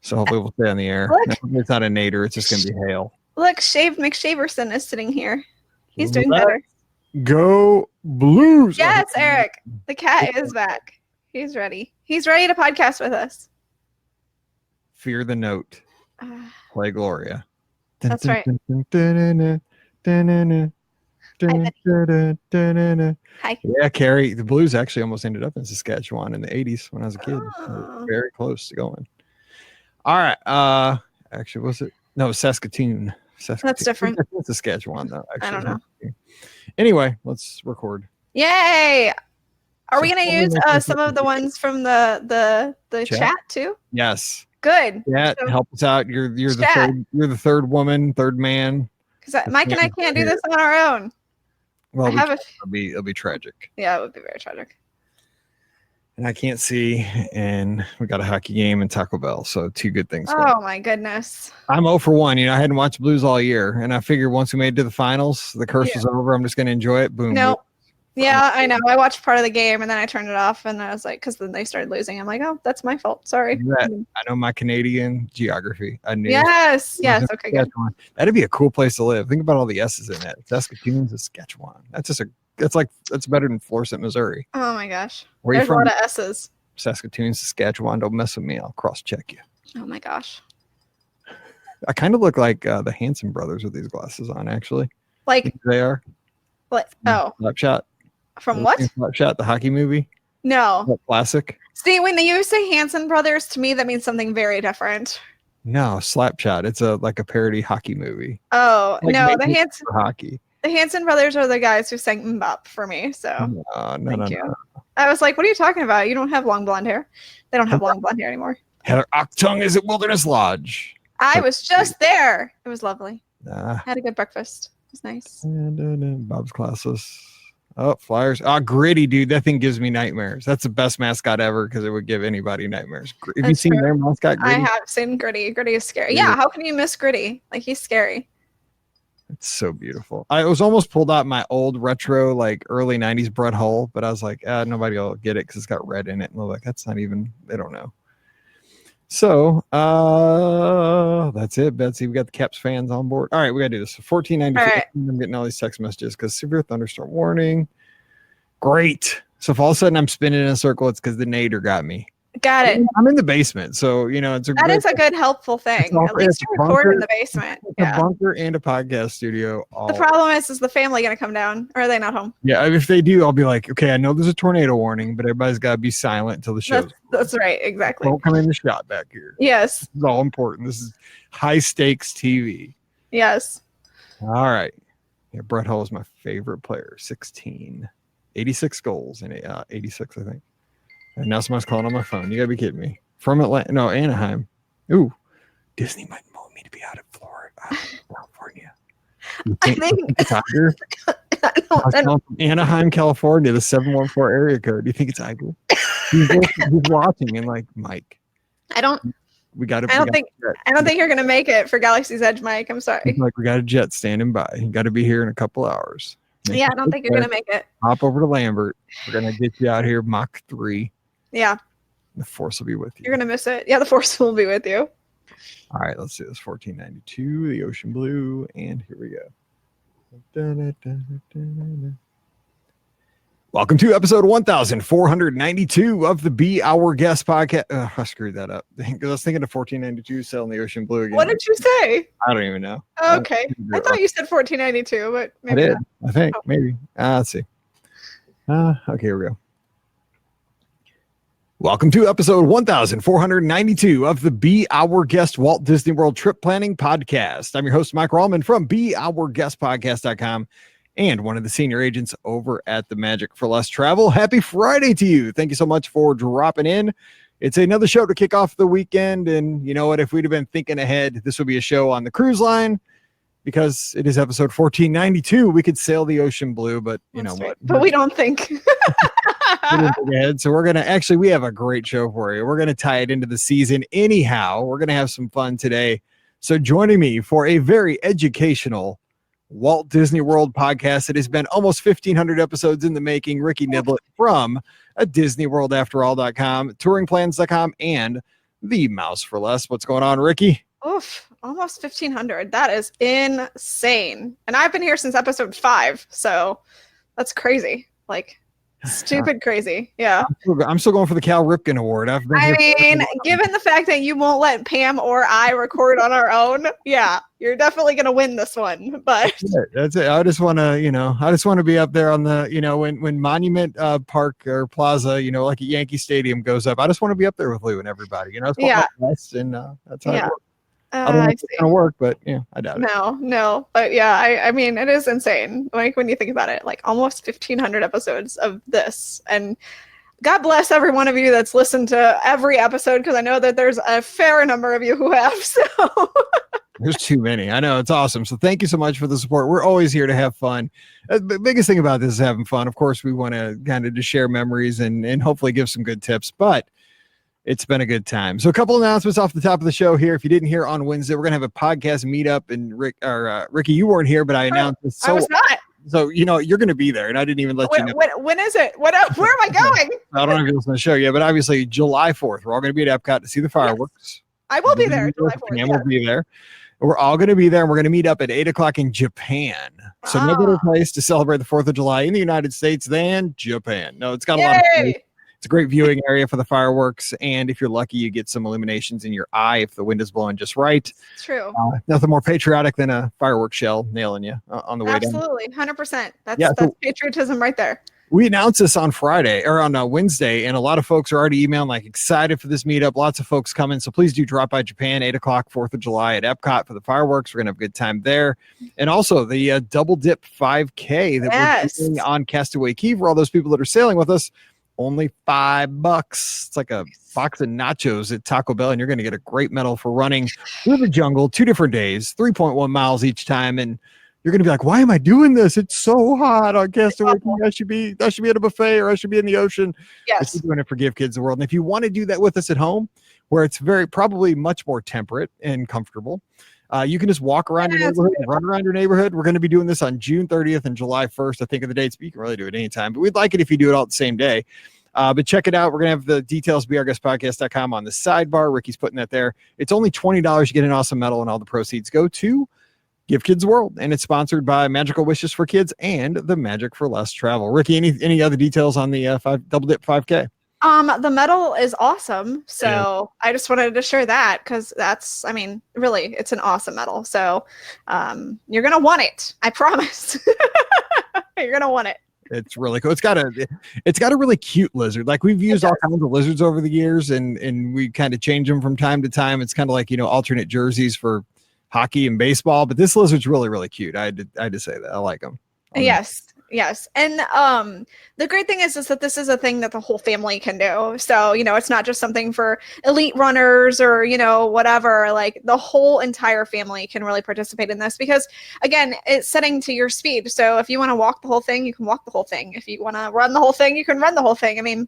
So hopefully we'll stay on the air. No, it's not a nader. It's just gonna be hail. Look, McShaverson is sitting here. He's doing better. Go Blues! Yes, Eric. The cat is back. He's ready. He's ready to podcast with us. Fear the note. Play Gloria. That's right. Hi. Yeah, Carrie. The Blues actually almost ended up in Saskatchewan in the 80s when I was a kid. Very close to going. All right. Actually, was it? No, Saskatoon. That's different. Saskatchewan, though. Actually. I don't know. Anyway, let's record. Yay! Are we going to use some of the ones from the chat too? Yes. Good. Yeah, So, help us out. You're the third woman, third man. Because Mike and I can't do this on our own. Well, it'll be tragic. Yeah, it would be very tragic. And I can't see, and we got a hockey game and Taco Bell, so two good things. Oh my goodness! I'm 0 for 1. I hadn't watched Blues all year, and I figured once we made it to the finals, the curse was over. I'm just going to enjoy it. Boom. No. Yeah, I know. I watched part of the game and then I turned it off, and I was like, because then they started losing. I'm like, oh, that's my fault. Sorry. I know my Canadian geography. I knew. Yes. Okay, good. That'd be a cool place to live. Think about all the S's in it. Saskatoon, Saskatchewan. That's better than Florissant, Missouri. Oh my gosh. Where are you There's from? a lot of S's. Saskatoon, Saskatchewan. Don't mess with me. I'll cross check you. Oh my gosh. I kind of look like the Hanson brothers with these glasses on, actually. Like they are. What? Oh. Slapshot. From what? Slapshot, the hockey movie. No. That classic. See, when you say Hanson brothers, to me that means something very different. No, Slapshot. It's a parody hockey movie. Oh no, the Hanson hockey. The Hanson brothers are the guys who sang Mbop for me. So no. I was like, what are you talking about? You don't have long blonde hair. They don't have long blonde hair anymore. Heather Octung is at Wilderness Lodge. I was just there. It was lovely. Had a good breakfast. It was nice. Bob's classes. Oh, Flyers. Gritty, dude. That thing gives me nightmares. That's the best mascot ever because it would give anybody nightmares. Have you seen their mascot, Gritty? I have seen Gritty. Gritty is scary. Yeah, how can you miss Gritty? Like, he's scary. It's so beautiful. I was almost pulled out my old retro, like early 90s Brett Hull, but I was like, nobody will get it because it's got red in it. And I'm like, that's not even, they don't know. So that's it, Betsy. We got the Caps fans on board. All right, we got to do this. 1492. Right. I'm getting all these text messages because severe thunderstorm warning. Great. So if all of a sudden I'm spinning in a circle, it's because the nader got me. Got it. I'm in the basement, so it's that is a good helpful thing. At least you record in the basement. A bunker and a podcast studio. The problem is the family going to come down, or are they not home? Yeah, if they do, I'll be like, okay, I know there's a tornado warning, but everybody's got to be silent until the show. That's right, exactly. Don't come in the shot back here. Yes, this is all important. This is high stakes TV. Yes. All right. Yeah, Brett Hull is my favorite player. 16, 86 goals in 86, I think. And now somebody's calling on my phone. You gotta be kidding me. From Atlanta, no, Anaheim. Ooh, Disney might want me to be out in Florida, California. I think Tiger. From Anaheim, California, the 714 area code. Do you think it's Iger? He's watching and like, Mike. I don't think you're gonna make it for Galaxy's Edge, Mike. I'm sorry. Like, we got a jet standing by. You got to be here in a couple hours. I don't think you're gonna make it. Hop over to Lambert. We're gonna get you out here Mach 3. Yeah. The Force will be with you. You're gonna miss it. Yeah, the Force will be with you. All right, let's do this. 1492, the Ocean Blue, and here we go. Welcome to episode 1492 of the Be Our Guest podcast. I screwed that up because I was thinking of 1492 selling the Ocean Blue again. What did you say? I don't even know. Okay. I thought you said 1492, but maybe I did. I think maybe. Let's see. Okay, here we go. Welcome to episode 1492 of the Be Our Guest Walt Disney World Trip Planning Podcast. I'm your host, Mike Rallman from BeOurGuestPodcast.com and one of the senior agents over at the Magic for Less Travel. Happy Friday to you. Thank you so much for dropping in. It's another show to kick off the weekend. And you know what? If we'd have been thinking ahead, this would be a show on the cruise line because it is episode 1492. We could sail the ocean blue, but you know what? But we don't think. We didn't think ahead. So we're going to we have a great show for you. We're going to tie it into the season. Anyhow, we're going to have some fun today. So joining me for a very educational Walt Disney World podcast. It has been almost 1,500 episodes in the making. Rikki Niblett from DisneyWorldAfterAll.com, touringplans.com, and the Mouse for Less. What's going on, Rikki? Oof, almost 1,500. That is insane. And I've been here since episode 5, so that's crazy. Like, stupid crazy. Yeah. I'm still going for the Cal Ripken Award. Given the fact that you won't let Pam or I record on our own, yeah, you're definitely going to win this one. But that's it. I just want to be up there on the, when Monument Park or Plaza, like at Yankee Stadium goes up. I just want to be up there with Lou and everybody, it's yeah. West, and that's how it works. I don't know if it's going to work, but I doubt it. No. But yeah, I mean, it is insane. Like when you think about it, like almost 1,500 episodes of this. And God bless every one of you that's listened to every episode, because I know that there's a fair number of you who have. So there's too many. I know. It's awesome. So thank you so much for the support. We're always here to have fun. The biggest thing about this is having fun. Of course, we want to kind of just share memories and hopefully give some good tips. But it's been a good time. So a couple announcements off the top of the show here. If you didn't hear on Wednesday, we're going to have a podcast meetup. And Rikki, you weren't here, but I announced this. I was not. So, you're going to be there, and I didn't even let you know. When is it? Where am I going? I don't know if you're listening to the show yet, but obviously July 4th, we're all going to be at Epcot to see the fireworks. Yes. I will be there. July 4th. And we'll be there. We're all going to be there, and we're going to meet up at 8 o'clock in Japan. So no better place to celebrate the 4th of July in the United States than Japan. No, it's got a lot of place. It's a great viewing area for the fireworks, and if you're lucky, you get some illuminations in your eye if the wind is blowing just right. It's true. Nothing more patriotic than a fireworks shell nailing you on the way down. Absolutely, 100%. That's patriotism right there. We announced this on Friday or on Wednesday, and a lot of folks are already emailing like excited for this meetup. Lots of folks coming, so please do drop by Japan, 8 o'clock, 4th of July at Epcot for the fireworks. We're gonna have a good time there, and also the Double Dip 5K that we're doing on Castaway Cay for all those people that are sailing with us. Only $5. It's like a box of nachos at Taco Bell, and you're going to get a great medal for running through the jungle 2 different days, 3.1 miles each time, and you're going to be like, "Why am I doing this? It's so hot on Castaway Cay. I should be at a buffet, or I should be in the ocean." Yes, you're doing it for Give Kids the World. And if you want to do that with us at home, where it's probably much more temperate and comfortable, you can just walk around your neighborhood and run around your neighborhood. We're going to be doing this on June 30th and July 1st. I think of the dates, but you can really do it anytime. But we'd like it if you do it all the same day. But check it out. We're going to have the details, beourguestpodcast.com on the sidebar. Rikki's putting that there. It's only $20. You get an awesome medal, and all the proceeds go to Give Kids World. And it's sponsored by Magical Wishes for Kids and the Magic for Less Travel. Rikki, any other details on the Double Dip 5K? The medal is awesome. So I just wanted to share that because really, it's an awesome medal. So you're going to want it. I promise. You're going to want it. It's really cool. It's got a really cute lizard. Like we've used all kinds of lizards over the years, and we kind of change them from time to time. It's kind of like, alternate jerseys for hockey and baseball, but this lizard's really, really cute. I had to say that. I like them. Yes. And the great thing is that this is a thing that the whole family can do. So, it's not just something for elite runners or, whatever. Like the whole entire family can really participate in this because, again, it's setting to your speed. So if you want to walk the whole thing, you can walk the whole thing. If you want to run the whole thing, you can run the whole thing. I mean,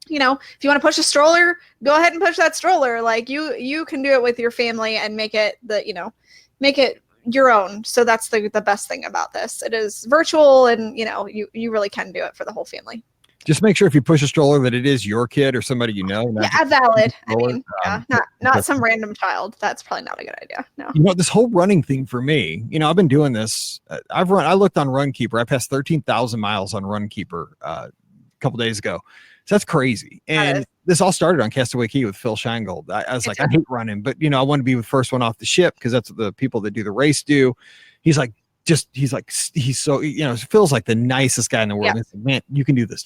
if you want to push a stroller, go ahead and push that stroller. Like you can do it with your family and make it your own. So that's the best thing about this. It is virtual, and you really can do it for the whole family. Just make sure if you push a stroller that it is your kid or somebody valid. I mean, not some random child. That's probably not a good idea. No. This whole running thing for me, I've been doing this. I looked on Runkeeper. I passed 13,000 miles on Runkeeper a couple days ago. So that's crazy. And this all started on Castaway Cay with Phil Scheingold. I was like, I hate running, but I want to be the first one off the ship because that's what the people that do the race do. He's so, Phil's like the nicest guy in the world. Yeah. He's like, man, you can do this.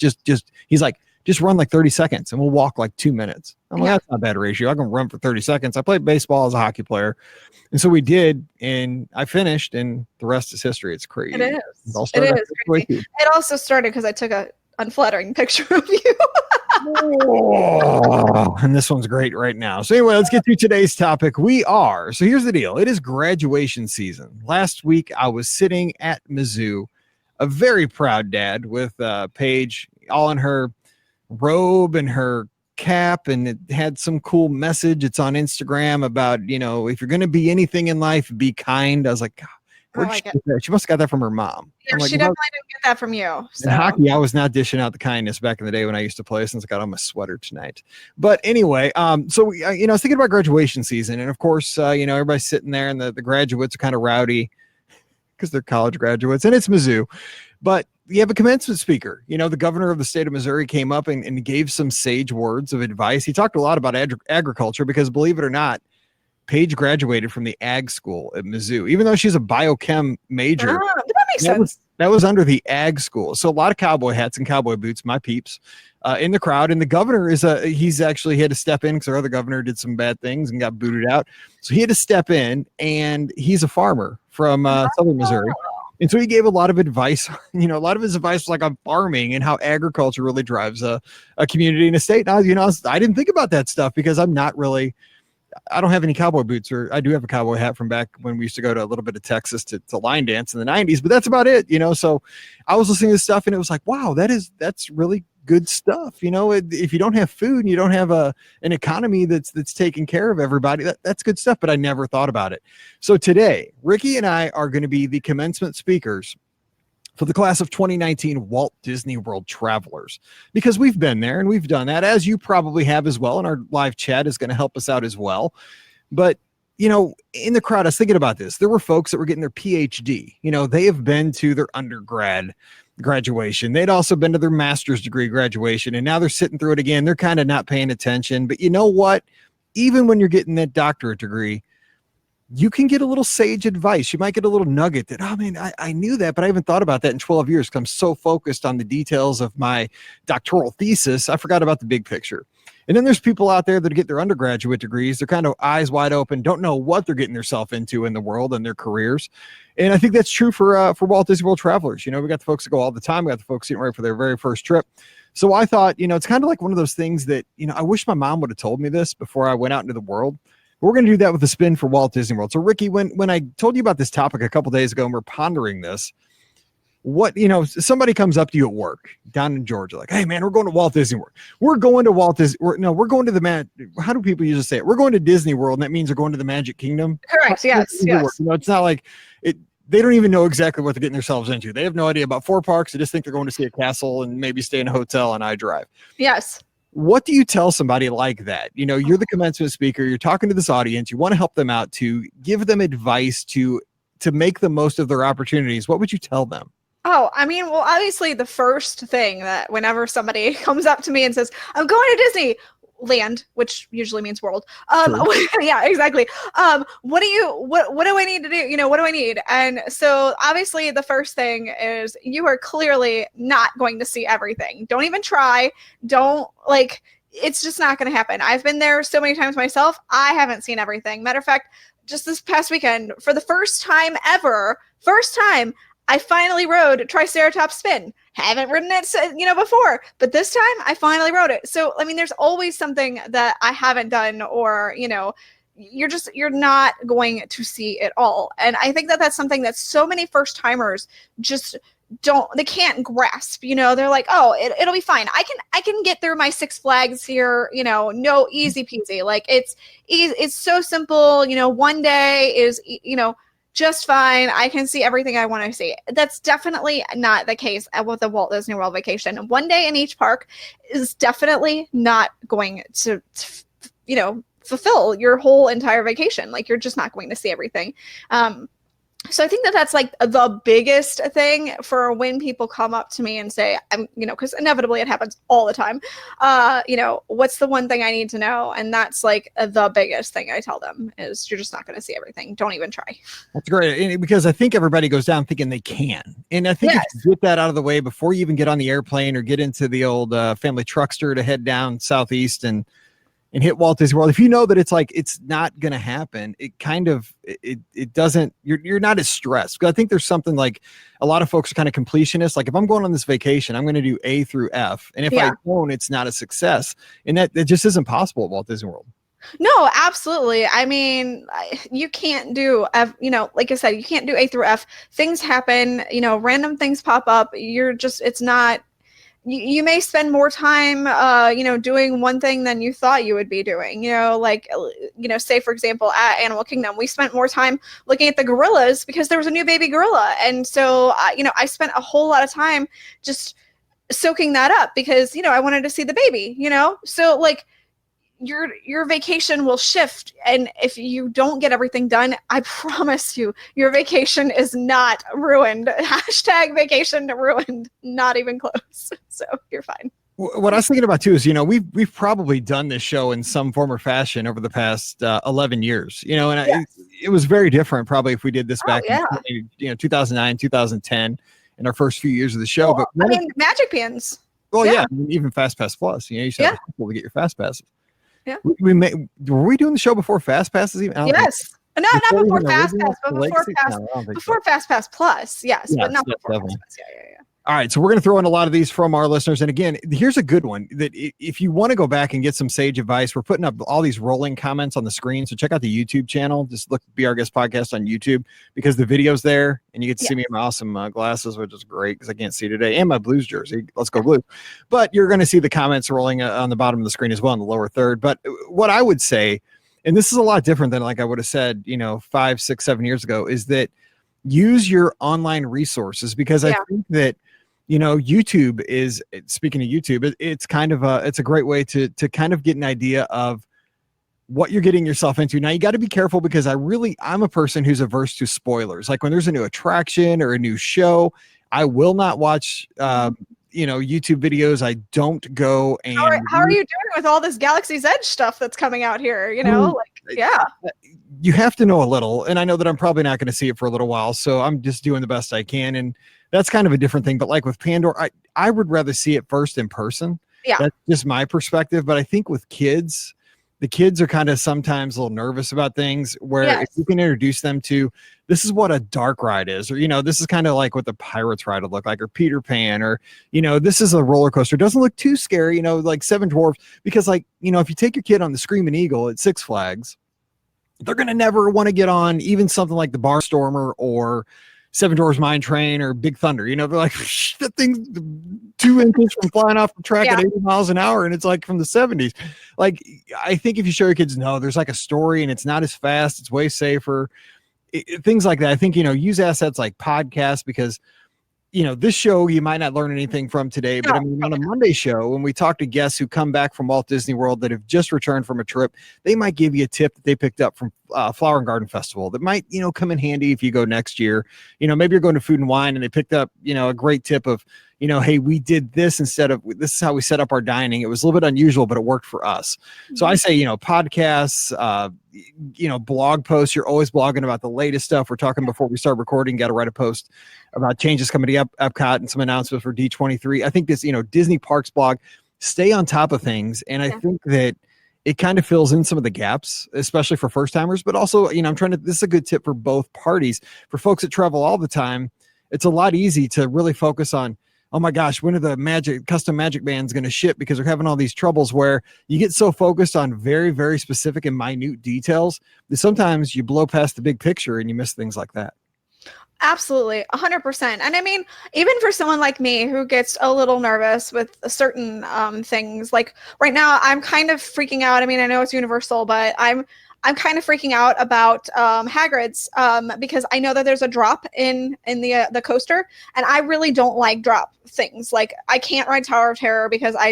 He's like, just run like 30 seconds and we'll walk like 2 minutes. I'm like, that's not a bad ratio. I can run for 30 seconds. I played baseball as a hockey player. And so we did, and I finished, and the rest is history. It's crazy. It is. It is crazy. It also started because I took a unflattering picture of you. Oh, and this one's great right now. So anyway, let's get to today's topic. So here's the deal. It is graduation season. Last week, I was sitting at Mizzou, a very proud dad with Paige all in her robe and her cap, and it had some cool message. It's on Instagram about, if you're going to be anything in life, be kind. I was like, God, where'd she get that? She must have got that from her mom. Yeah, like, she definitely didn't get that from you. So. In hockey, I was not dishing out the kindness back in the day when I used to play, since I got on my sweater tonight. But anyway, so I was thinking about graduation season, and of course, everybody's sitting there, and the graduates are kind of rowdy because they're college graduates, and it's Mizzou. But you have a commencement speaker. The governor of the state of Missouri came up and gave some sage words of advice. He talked a lot about agriculture because, believe it or not, Paige graduated from the ag school at Mizzou, even though she's a biochem major. That makes sense. That was under the ag school. So a lot of cowboy hats and cowboy boots, my peeps, in the crowd. And the governor he had to step in because our other governor did some bad things and got booted out. So he had to step in, and he's a farmer from southern Missouri. And so he gave a lot of advice. A lot of his advice was like on farming and how agriculture really drives a community and a state. Now, I didn't think about that stuff because I don't have any cowboy boots, or I do have a cowboy hat from back when we used to go to a little bit of Texas to line dance in the 90s, but that's about it, So I was listening to this stuff, and it was like, wow, that's really good stuff. If you don't have food and you don't have an economy that's taking care of everybody, that's good stuff. But I never thought about it. So today, Rikki and I are going to be the commencement speakers for the class of 2019 Walt Disney World travelers, because we've been there and we've done that, as you probably have as well. And our live chat is going to help us out as well. But in the crowd, I was thinking about this. There were folks that were getting their PhD. They have been to their undergrad graduation. They'd also been to their master's degree graduation, and now they're sitting through it again. They're kind of not paying attention. But you know what? Even when you're getting that doctorate degree, you can get a little sage advice. You might get a little nugget that, oh man, I knew that, but I haven't thought about that in 12 years because I'm so focused on the details of my doctoral thesis. I forgot about the big picture. And then there's people out there that get their undergraduate degrees. They're kind of eyes wide open, don't know what they're getting themselves into in the world and their careers. And I think that's true for Walt Disney World travelers. We got the folks that go all the time. We got the folks getting ready for their very first trip. So I thought, it's kind of like one of those things that, I wish my mom would have told me this before I went out into the world. We're going to do that with a spin for Walt Disney World. So Rikki, when I told you about this topic a couple days ago and we're pondering this, somebody comes up to you at work down in Georgia, like, hey man, we're going to Walt Disney World. We're going to Walt Disney. We're going to how do people usually say it? We're going to Disney World, and that means they're going to the Magic Kingdom. Correct. Yes. It's not like it. They don't even know exactly what they're getting themselves into. They have no idea about 4 parks. They just think they're going to see a castle and maybe stay in a hotel on iDrive. Yes. What do you tell somebody like that? You're the commencement speaker. You're talking to this audience. You want to help them out, to give them advice to make the most of their opportunities. What would you tell them? Oh, well, obviously the first thing that whenever somebody comes up to me and says, I'm going to Disneyland, which usually means world. Yeah, exactly. What do I need to do? What do I need? And so obviously the first thing is you are clearly not going to see everything. Don't even try. It's just not going to happen. I've been there so many times myself. I haven't seen everything. Matter of fact, just this past weekend, for the first time ever, I finally rode Triceratops Spin. Haven't ridden it, before, but this time I finally rode it. So, there's always something that I haven't done, or, you're not going to see it all. And I think that that's something that so many first timers just they can't grasp. They're like, oh, it'll be fine. I can get through my Six Flags here, no, easy peasy. It's so simple. One day is, just fine. I can see everything I want to see. That's definitely not the case with the Walt Disney World vacation. One day in each park is definitely not going to fulfill your whole entire vacation. You're just not going to see everything. So I think that that's like the biggest thing for when people come up to me and say, I'm, you know, because inevitably it happens all the time. You know, what's the one thing I need to know? And that's like the biggest thing I tell them is you're just not going to see everything. Don't even try. That's great. Because I think everybody goes down thinking they can. And I think if you get that out of the way before you even get on the airplane or get into the old family truckster to head down southeast and hit Walt Disney World, if you know that it's like it's not going to happen, it kind of it doesn't. You're not as stressed. Because I think there's something like a lot of folks are kind of completionists. Like if I'm going on this vacation, I'm going to do A through F, and if I don't, it's not a success, and that just isn't possible at Walt Disney World. No, absolutely. I mean, you can't do, you know, like I said, you can't do A through F. Things happen, you know, random things pop up. You're just, it's not. You may spend more time, you know, doing one thing than you thought you would be doing, you know, like, you know, say, for example, at Animal Kingdom, we spent more time looking at the gorillas because there was a new baby gorilla. And so, you know, I spent a whole lot of time just soaking that up because, you know, I wanted to see the baby, you know, so like, your vacation will shift, and if you don't get everything done, I promise you your vacation is not ruined. Hashtag vacation ruined, not even close. So you're fine. What I was thinking about too is, you know, we've probably done this show in some form or fashion over the past 11 years, you know, and it was very different probably if we did this back in, you know, 2009, 2010 in our first few years of the show. Well, but I mean, Magic Pins. Well, I mean, even Fast Pass Plus, you know, you said people to get your Fast Passes. Yeah. Were we doing the show before Fast Passes even? Yes. No, not before Fast Pass, but before Fast Pass Plus. Yes, but not before Fast Pass. Yeah. All right, so we're going to throw in a lot of these from our listeners. And again, here's a good one that if you want to go back and get some sage advice, we're putting up all these rolling comments on the screen. So check out the YouTube channel. Just look Be Our Guest Podcast on YouTube because the video's there and you get to see me in my awesome glasses, which is great because I can't see today, and my Blues jersey. Let's go Blues. But you're going to see the comments rolling on the bottom of the screen as well in the lower third. But what I would say, and this is a lot different than like I would have said, you know, 5, 6, 7 years ago, is that use your online resources because I think that, you know, YouTube is, speaking of YouTube, it's kind of it's a great way to kind of get an idea of what you're getting yourself into. Now you got to be careful because I'm a person who's averse to spoilers. Like when there's a new attraction or a new show, I will not watch, you know, YouTube videos. I don't go and how are you doing with all this Galaxy's Edge stuff that's coming out here? You know, you have to know a little, and I know that I'm probably not going to see it for a little while, so I'm just doing the best I can. And that's kind of a different thing. But like with Pandora, I would rather see it first in person. Yeah. That's just my perspective. But I think with kids, the kids are kind of sometimes a little nervous about things where if you can introduce them to, this is what a dark ride is, or, you know, this is kind of like what the Pirates ride would look like, or Peter Pan, or, you know, this is a roller coaster. It doesn't look too scary, you know, like Seven Dwarfs, because like, you know, if you take your kid on the Screaming Eagle at Six Flags, they're going to never want to get on even something like the Barstormer or Seven Dwarfs Mine Train or Big Thunder. You know, they're like, that thing's 2 inches from flying off the track at 80 miles an hour, and it's like from the 70s. Like, I think if you show your kids, no, there's like a story, and it's not as fast, it's way safer, things like that. I think, you know, use assets like podcasts because, you know, this show you might not learn anything from today, but I mean, on a Monday show, when we talk to guests who come back from Walt Disney World that have just returned from a trip, they might give you a tip that they picked up from Flower and Garden Festival that might, you know, come in handy if you go next year. You know, maybe you're going to Food and Wine and they picked up, you know, a great tip of, you know, hey, we did this instead of, this is how we set up our dining. It was a little bit unusual, but it worked for us. So I say, you know, podcasts, you know, blog posts, you're always blogging about the latest stuff. We're talking before we start recording, got to write a post about changes coming to Epcot and some announcements for D23. I think this, you know, Disney Parks blog, stay on top of things. And I think that it kind of fills in some of the gaps, especially for first timers, but also, you know, this is a good tip for both parties. For folks that travel all the time, it's a lot easy to really focus on, oh my gosh, when are the custom magic bands going to ship because they're having all these troubles, where you get so focused on very, very specific and minute details that sometimes you blow past the big picture and you miss things like that. Absolutely, 100%. And I mean, even for someone like me who gets a little nervous with certain things, like right now, I'm kind of freaking out. I mean, I know it's Universal, but I'm kind of freaking out about Hagrid's because I know that there's a drop in the coaster, and I really don't like drop things. Like I can't ride Tower of Terror because I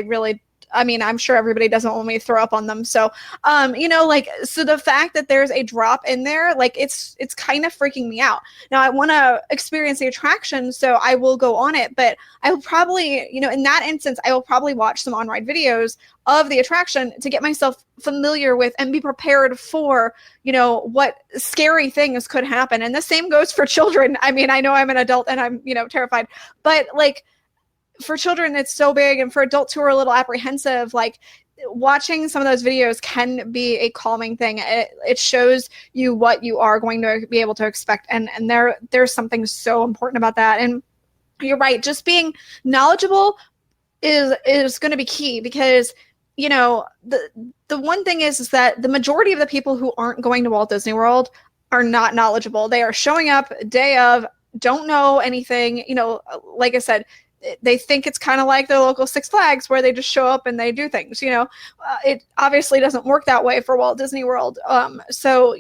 I mean, I'm sure everybody doesn't want me to throw up on them. So, like, so the fact that there's a drop in there, like, it's kind of freaking me out. Now, I want to experience the attraction, so I will go on it, but I will probably, in that instance, I will probably watch some on-ride videos of the attraction to get myself familiar with and be prepared for, what scary things could happen. And the same goes for children. I mean, I know I'm an adult and I'm, terrified, but like, for children, it's so big, and for adults who are a little apprehensive, like, watching some of those videos can be a calming thing. It shows you what you are going to be able to expect, and there's something so important about that. And you're right, just being knowledgeable is going to be key, because the one thing is that the majority of the people who aren't going to Walt Disney World are not knowledgeable. They are showing up day of, don't know anything. Like I said, they think it's kind of like their local Six Flags, where they just show up and they do things. It obviously doesn't work that way for Walt Disney World. So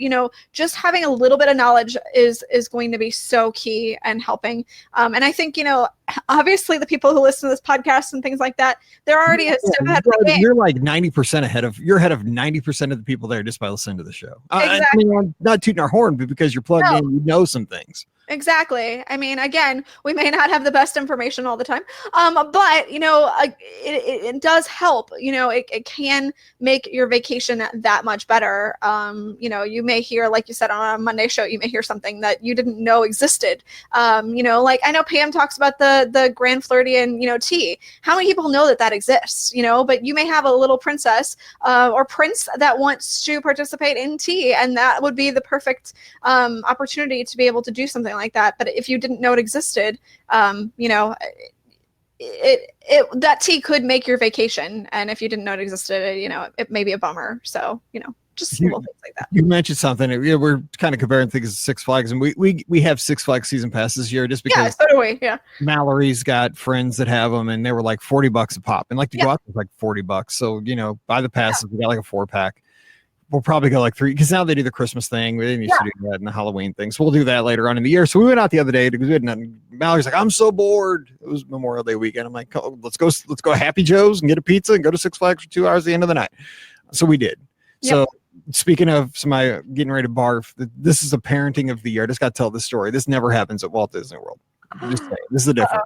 just having a little bit of knowledge is going to be so key and helping. And I think obviously the people who listen to this podcast and things like that, they're already a step ahead of the game. You're like 90% ahead of 90% of the people there just by listening to the show. Exactly. I mean, I'm not tooting our horn, but because you're plugged in, you know some things. Exactly. I mean, again, we may not have the best information all the time, but it does help. It can make your vacation that much better. You may hear, like you said, on a Monday show, you may hear something that you didn't know existed. Like, I know Pam talks about the Grand Floridian, tea. How many people know that exists? But you may have a little princess or prince that wants to participate in tea, and that would be the perfect opportunity to be able to do something like that. But if you didn't know it existed, that tea could make your vacation, and if you didn't know it existed, it may be a bummer. So just little things like that. You mentioned something. We're kind of comparing things to Six Flags, and we have Six Flags season pass this year just because. Yeah, so do we. Yeah. Mallory's got friends that have them, and they were like $40 a pop, and like to go out was like $40. So buy the passes. We got like a 4-pack. We'll probably go like 3, because now they do the Christmas thing. We didn't used to do that, and the Halloween thing. So we'll do that later on in the year. So we went out the other day because we had nothing. Mallory's like, I'm so bored. It was Memorial Day weekend. I'm like, oh, let's go Happy Joe's and get a pizza and go to Six Flags for 2 hours at the end of the night. So we did. Yep. So speaking of somebody getting ready to barf, this is a parenting of the year. I just got to tell this story. This never happens at Walt Disney World. Just saying. This is the difference.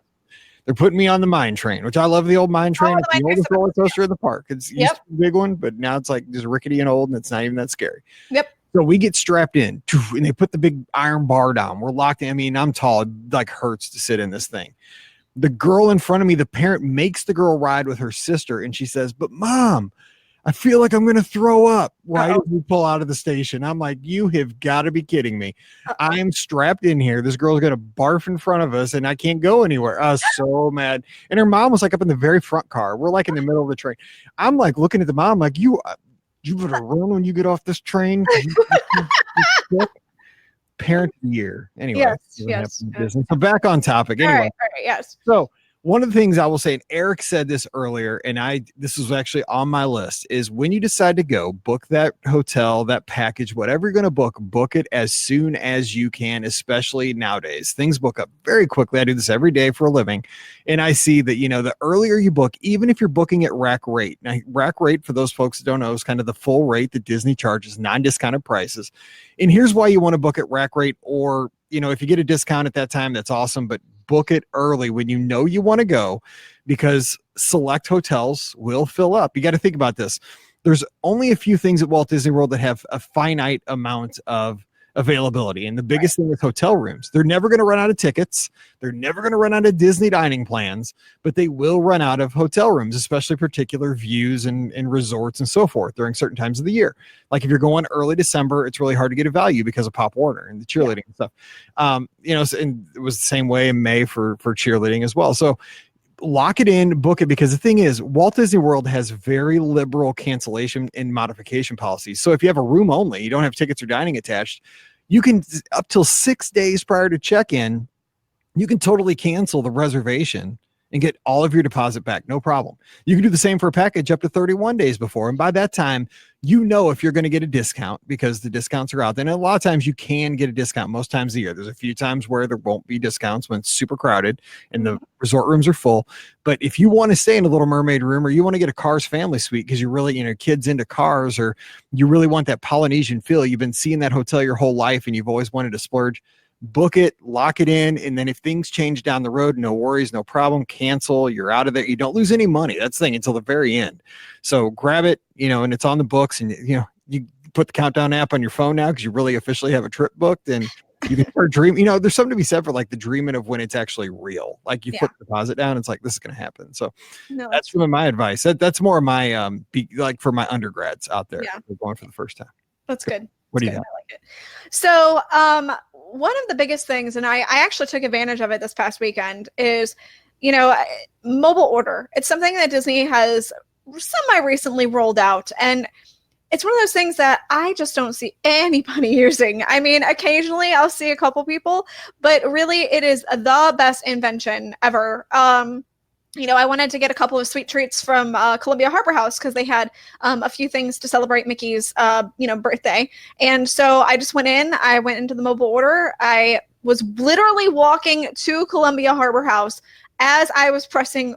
They're putting me on the mine train, which I love the old mine train. It's the oldest roller coaster in the park. It's used to be a big one, but now it's like just rickety and old, and it's not even that scary. Yep. So we get strapped in, and they put the big iron bar down. We're locked in. I mean, I'm tall. It like hurts to sit in this thing. The girl in front of me, the parent makes the girl ride with her sister, and she says, "But Mom, I feel like I'm going to throw up right as we pull out of the station." I'm like, you have got to be kidding me. I am strapped in here. This girl's going to barf in front of us, and I can't go anywhere. I was so mad. And her mom was like up in the very front car. We're like in the middle of the train. I'm like looking at the mom like, you better run when you get off this train. Parent of the year. Anyway. Yes. So back on topic. Anyway. All right, yes. So one of the things I will say, and Eric said this earlier, and this was actually on my list, is when you decide to go, book that hotel, that package, whatever you're going to book it as soon as you can, especially nowadays. Things book up very quickly. I do this every day for a living, and I see that, the earlier you book, even if you're booking at rack rate. Now, rack rate, for those folks that don't know, is kind of the full rate that Disney charges, non-discounted prices. And here's why you want to book at rack rate, or if you get a discount at that time, that's awesome, but book it early when you know you want to go, because select hotels will fill up. You got to think about this. There's only a few things at Walt Disney World that have a finite amount of availability. And the biggest thing is hotel rooms. They're never going to run out of tickets. They're never going to run out of Disney dining plans, but they will run out of hotel rooms, especially particular views and resorts and so forth during certain times of the year. Like if you're going early December, it's really hard to get a value because of Pop Warner and the cheerleading and stuff. And it was the same way in May for cheerleading as well. So lock it in, book it, because the thing is, Walt Disney World has very liberal cancellation and modification policies. So if you have a room only, you don't have tickets or dining attached, you can, up till 6 days prior to check-in, you can totally cancel the reservation and get all of your deposit back. No problem. You can do the same for a package up to 31 days before. And by that time, you know if you're going to get a discount because the discounts are out there. And a lot of times you can get a discount most times of the year. There's a few times where there won't be discounts when it's super crowded and the resort rooms are full. But if you want to stay in a Little Mermaid room, or you want to get a Cars family suite because you're really, kids into cars, or you really want that Polynesian feel, you've been seeing that hotel your whole life and you've always wanted to splurge, book it, lock it in. And then if things change down the road, no worries, no problem, cancel, you're out of there. You don't lose any money. That's the thing until the very end. So grab it, and it's on the books, and, you put the countdown app on your phone now because you really officially have a trip booked, and you can start dreaming. There's something to be said for like the dreaming of when it's actually real. Like you put the deposit down, it's like, this is going to happen. So that's some of my advice. That's more of my, like for my undergrads out there who are going for the first time. That's good. What do you have? I like it. So, one of the biggest things, and I actually took advantage of it this past weekend, is, mobile order. It's something that Disney has semi-recently rolled out, and it's one of those things that I just don't see anybody using. I mean, occasionally I'll see a couple people, but really it is the best invention ever. I wanted to get a couple of sweet treats from Columbia Harbor House because they had a few things to celebrate Mickey's, birthday. And so I just went into the mobile order. I was literally walking to Columbia Harbor House as I was pressing,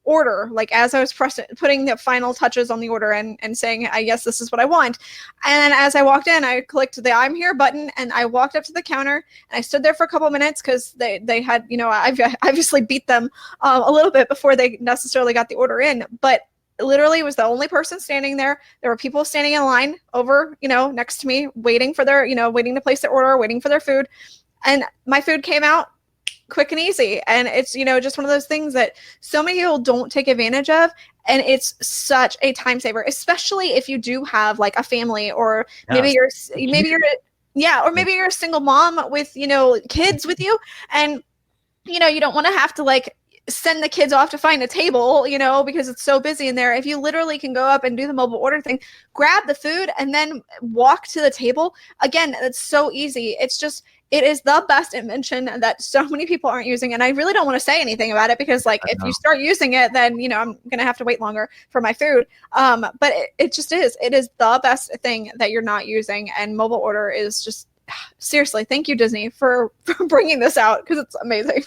order, like as I was putting the final touches on the order and saying, yes, this is what I want. And as I walked in, I clicked the I'm here button, and I walked up to the counter, and I stood there for a couple of minutes because they had, I've obviously beat them a little bit before they necessarily got the order in, but literally was the only person standing there. There were people standing in line over, next to me, waiting for their, waiting to place their order, waiting for their food. And my food came out quick and easy. And it's, just one of those things that so many people don't take advantage of. And it's such a time saver, especially if you do have like a family, or maybe you're a single mom with, kids with you. And, you don't want to have to like send the kids off to find a table, because it's so busy in there. If you literally can go up and do the mobile order thing, grab the food and then walk to the table. Again, it's so easy. It is the best invention that so many people aren't using. And I really don't want to say anything about it because if you start using it, then, I'm going to have to wait longer for my food. But it just is. It is the best thing that you're not using. And mobile order is just, seriously, thank you, Disney, for bringing this out because it's amazing.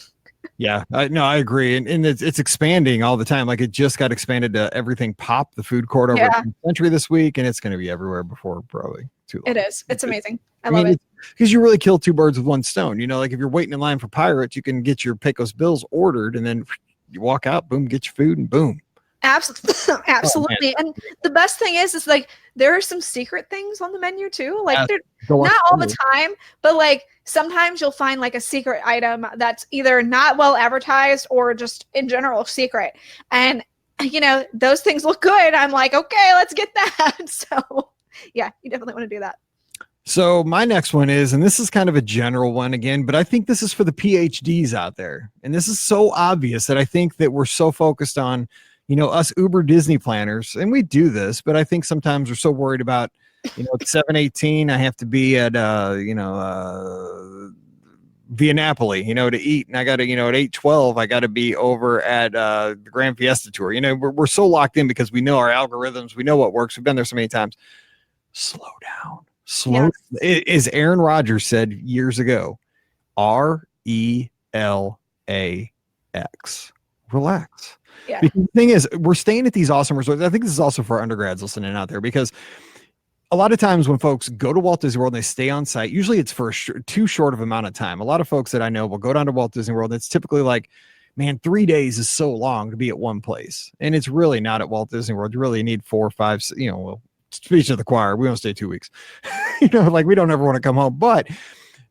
Yeah, I agree. And it's expanding all the time. Like it just got expanded to everything pop, the food court over at Century this week. And it's going to be everywhere before probably too long. It is. It's amazing. I love it. Because you really kill two birds with one stone. Like if you're waiting in line for Pirates, you can get your Pecos Bills ordered and then you walk out, boom, get your food and boom. Absolutely. And the best thing is like there are some secret things on the menu too. Like not all the time, but like sometimes you'll find like a secret item that's either not well advertised or just in general secret. And those things look good. I'm like, okay, let's get that. So yeah, you definitely want to do that. So my next one is, and this is kind of a general one again, but I think this is for the PhDs out there. And this is so obvious that I think that we're so focused on, us Uber Disney planners, and we do this, but I think sometimes we're so worried about, at 7:18, I have to be at, Via Napoli, to eat. And I got to, at 8:12, I got to be over at the Grand Fiesta Tour. We're so locked in because we know our algorithms. We know what works. We've been there so many times. Slow down. As Aaron Rodgers said years ago, RELAX. Relax. Yeah. Because the thing is, we're staying at these awesome resorts. I think this is also for undergrads listening out there, because a lot of times when folks go to Walt Disney World and they stay on site, usually it's for too short of amount of time. A lot of folks that I know will go down to Walt Disney World. And it's typically like, man, 3 days is so long to be at one place. And it's really not at Walt Disney World. You really need 4 or 5, speech of the choir. We don't stay 2 weeks, like we don't ever want to come home. But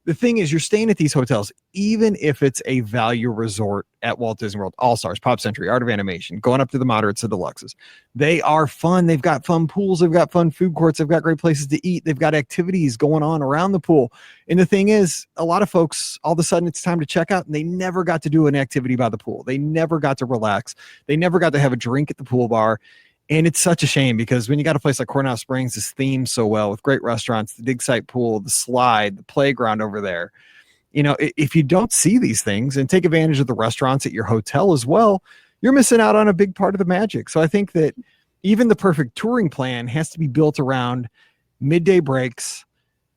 the thing is, you're staying at these hotels, even if it's a value resort at Walt Disney World, All Stars, Pop Century, Art of Animation, going up to the moderates to deluxes. They are fun. They've got fun pools. They've got fun food courts. They've got great places to eat. They've got activities going on around the pool. And the thing is, a lot of folks, all of a sudden it's time to check out and they never got to do an activity by the pool. They never got to relax. They never got to have a drink at the pool bar. And it's such a shame because when you got a place like Coronado Springs is themed so well with great restaurants, the dig site pool, the slide, the playground over there. If you don't see these things and take advantage of the restaurants at your hotel as well, you're missing out on a big part of the magic. So I think that, even the perfect touring plan has to be built around midday breaks,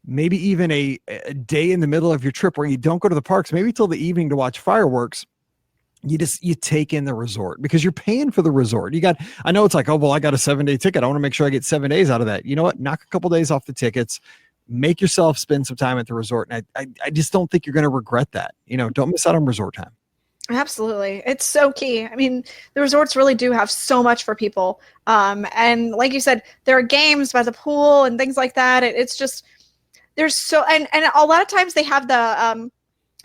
maybe even a day in the middle of your trip where you don't go to the parks, maybe till the evening to watch fireworks. You take in the resort because you're paying for the resort. I know it's like, oh, well, I got a 7-day ticket. I want to make sure I get 7 days out of that. You know what? Knock a couple days off the tickets, make yourself spend some time at the resort. And I just don't think you're going to regret that. Don't miss out on resort time. Absolutely. It's so key. I mean, the resorts really do have so much for people. And like you said, there are games by the pool and things like that. It's just, there's so, and a lot of times they have the,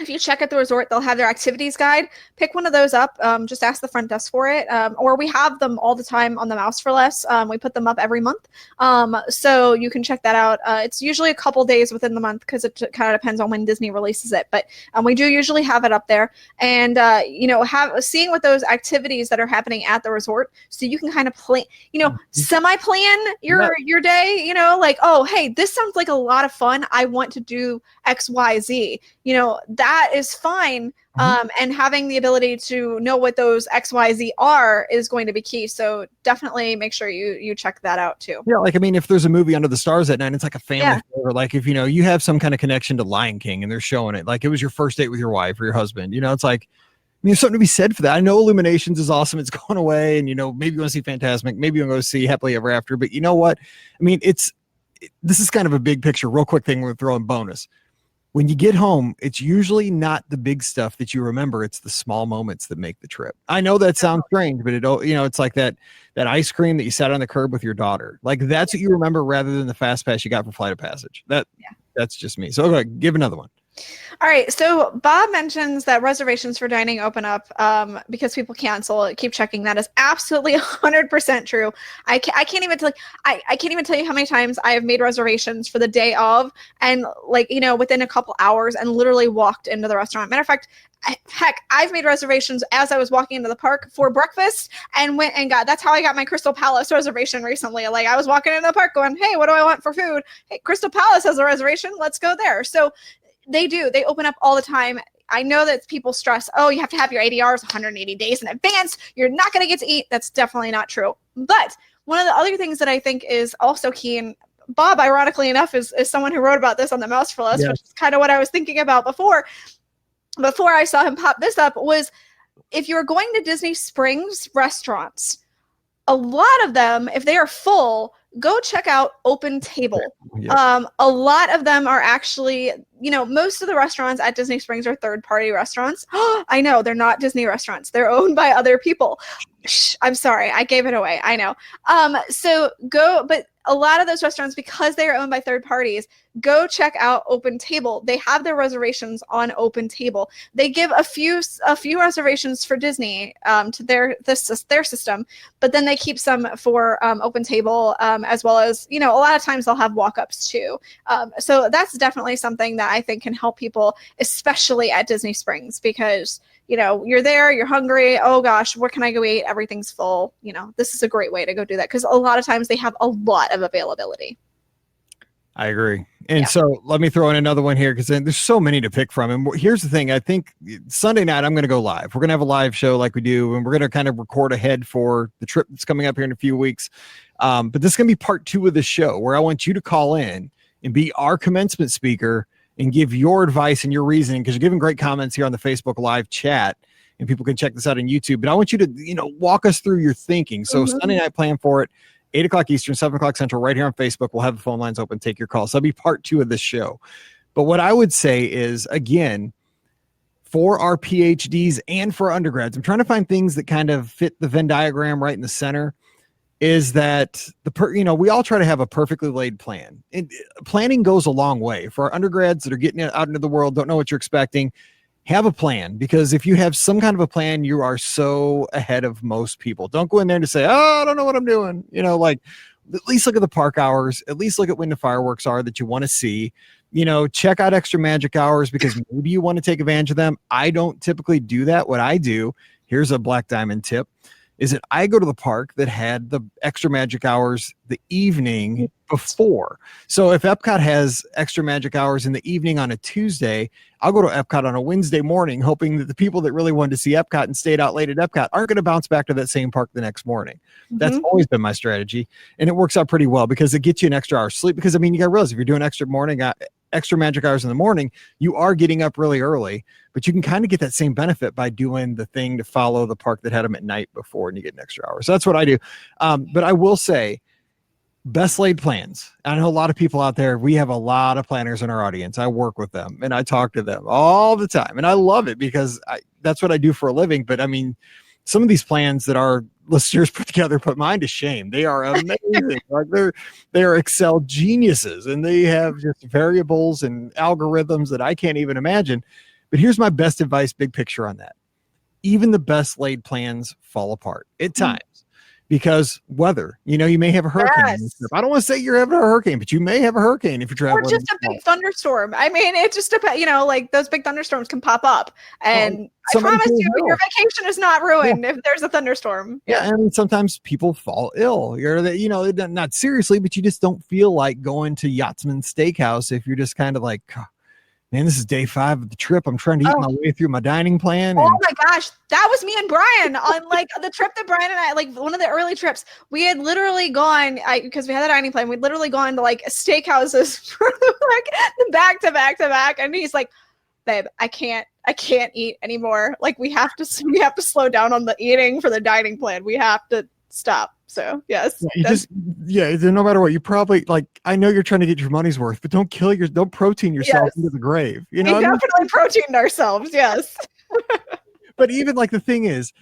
if you check at the resort, they'll have their activities guide. Pick one of those up. Just ask the front desk for it. Or we have them all the time on the Mouse for Less. We put them up every month. So you can check that out. It's usually a couple days within the month because it kind of depends on when Disney releases it. But we do usually have it up there. And, seeing what those activities that are happening at the resort so you can kind of plan, semi-plan your day, like, oh, hey, this sounds like a lot of fun. I want to do X, Y, Z. That is fine. And having the ability to know what those XYZ are is going to be key. So definitely make sure you check that out too. Yeah. Like, I mean, if there's a movie Under the Stars at night, it's like a family favorite. Like if, you have some kind of connection to Lion King and they're showing it, like it was your first date with your wife or your husband, it's like, there's something to be said for that. I know Illuminations is awesome. It's going away and, maybe you want to see Fantasmic, maybe you want to go see Happily Ever After, but you know what? I mean, this is kind of a big picture, real quick thing we're throwing bonus. When you get home, it's usually not the big stuff that you remember. It's the small moments that make the trip. I know that sounds strange, but it's like that ice cream that you sat on the curb with your daughter. Like that's what you remember rather than the fast pass you got for Flight of Passage. That's just me. So okay, give another one. All right. So Bob mentions that reservations for dining open up because people cancel. Keep checking. That is absolutely 100% true. I can't even tell. I can't even tell you how many times I have made reservations for the day of, and within a couple hours, and literally walked into the restaurant. Matter of fact, heck, I've made reservations as I was walking into the park for breakfast, and went and got. That's how I got my Crystal Palace reservation recently. Like I was walking into the park, going, "Hey, what do I want for food? Hey, Crystal Palace has a reservation. Let's go there." So. They open up all the time. I know that people stress, oh, you have to have your ADRs 180 days in advance. You're not going to get to eat. That's definitely not true. But one of the other things that I think is also key, and Bob, ironically enough, is someone who wrote about this on the Mouse for Less, which is kind of what I was thinking about before I saw him pop this up, was if you're going to Disney Springs restaurants, a lot of them, if they are full, go check out Open Table. Yep. A lot of them are actually, most of the restaurants at Disney Springs are third-party restaurants. I know, they're not Disney restaurants. They're owned by other people. Shh, I'm sorry, I gave it away. I know. But a lot of those restaurants, because they are owned by third parties, go check out Open Table. They have their reservations on Open Table. They give a few reservations for Disney to their system, but then they keep some for Open Table, as well as, a lot of times they'll have walk-ups too. So that's definitely something that I think can help people, especially at Disney Springs, because you're there, you're hungry. Oh gosh, where can I go eat? Everything's full. This is a great way to go do that because a lot of times they have a lot of availability. I agree. And so let me throw in another one here because there's so many to pick from. And here's the thing. I think Sunday night, I'm going to go live. We're going to have a live show like we do, and we're going to kind of record ahead for the trip that's coming up here in a few weeks. But this is going to be part 2 of the show where I want you to call in and be our commencement speaker and give your advice and your reasoning, because you're giving great comments here on the Facebook live chat, and people can check this out on YouTube. But I want you to, walk us through your thinking. So Sunday night, plan for it, 8 o'clock Eastern, 7 o'clock Central, right here on Facebook. We'll have the phone lines open, take your calls. So that'll be part 2 of this show. But what I would say is, again, for our PhDs and for undergrads, I'm trying to find things that kind of fit the Venn diagram right in the center. Is that we all try to have a perfectly laid plan, and planning goes a long way for our undergrads that are getting out into the world, don't know what you're expecting. Have a plan, because if you have some kind of a plan, you are so ahead of most people. Don't go in there to say, oh, I don't know what I'm doing. Like at least look at the park hours, at least look at when the fireworks are that you want to see, check out extra magic hours because maybe you want to take advantage of them. I don't typically do that. What I do, here's a Black Diamond tip. is that I go to the park that had the extra magic hours the evening before. So if Epcot has extra magic hours in the evening on a Tuesday, I'll go to Epcot on a Wednesday morning, hoping that the people that really wanted to see Epcot and stayed out late at Epcot aren't going to bounce back to that same park the next morning. That's always been my strategy. And it works out pretty well because it gets you an extra hour sleep. Because I mean, you got to realize if you're doing extra magic hours in the morning, you are getting up really early, but you can kind of get that same benefit by doing the thing to follow the park that had them at night before, and you get an extra hour. So that's what I do. But I will say, best laid plans. I know a lot of people out there, we have a lot of planners in our audience. I work with them and I talk to them all the time, and I love it because that's what I do for a living. But I mean, some of these plans that our listeners put together put mine to shame. They are amazing. Like they are Excel geniuses, and they have just variables and algorithms that I can't even imagine. But here's my best advice, big picture on that. Even the best laid plans fall apart at times because weather, you may have a hurricane. Yes. I don't want to say you're having a hurricane, but you may have a hurricane if you're traveling. Or just a big thunderstorm. I mean, it just depends, like those big thunderstorms can pop up. And I promise you, your vacation is not ruined if there's a thunderstorm. Yeah, and sometimes people fall ill. Not seriously, but you just don't feel like going to Yachtsman Steakhouse if you're just kind of like, man, this is day 5 of the trip. I'm trying to eat my way through my dining plan. Oh my gosh, that was me and Brian on like the trip that Brian and I, like one of the early trips, we had literally gone, because we had a dining plan, we'd literally gone to like steakhouses for like the back to back. And he's like, babe, I can't eat anymore. Like we have to slow down on the eating for the dining plan. We have to stop. So yes, no matter what, you probably I know you're trying to get your money's worth, but don't protein yourself into the grave. We definitely proteined ourselves. Yes. But even the thing is,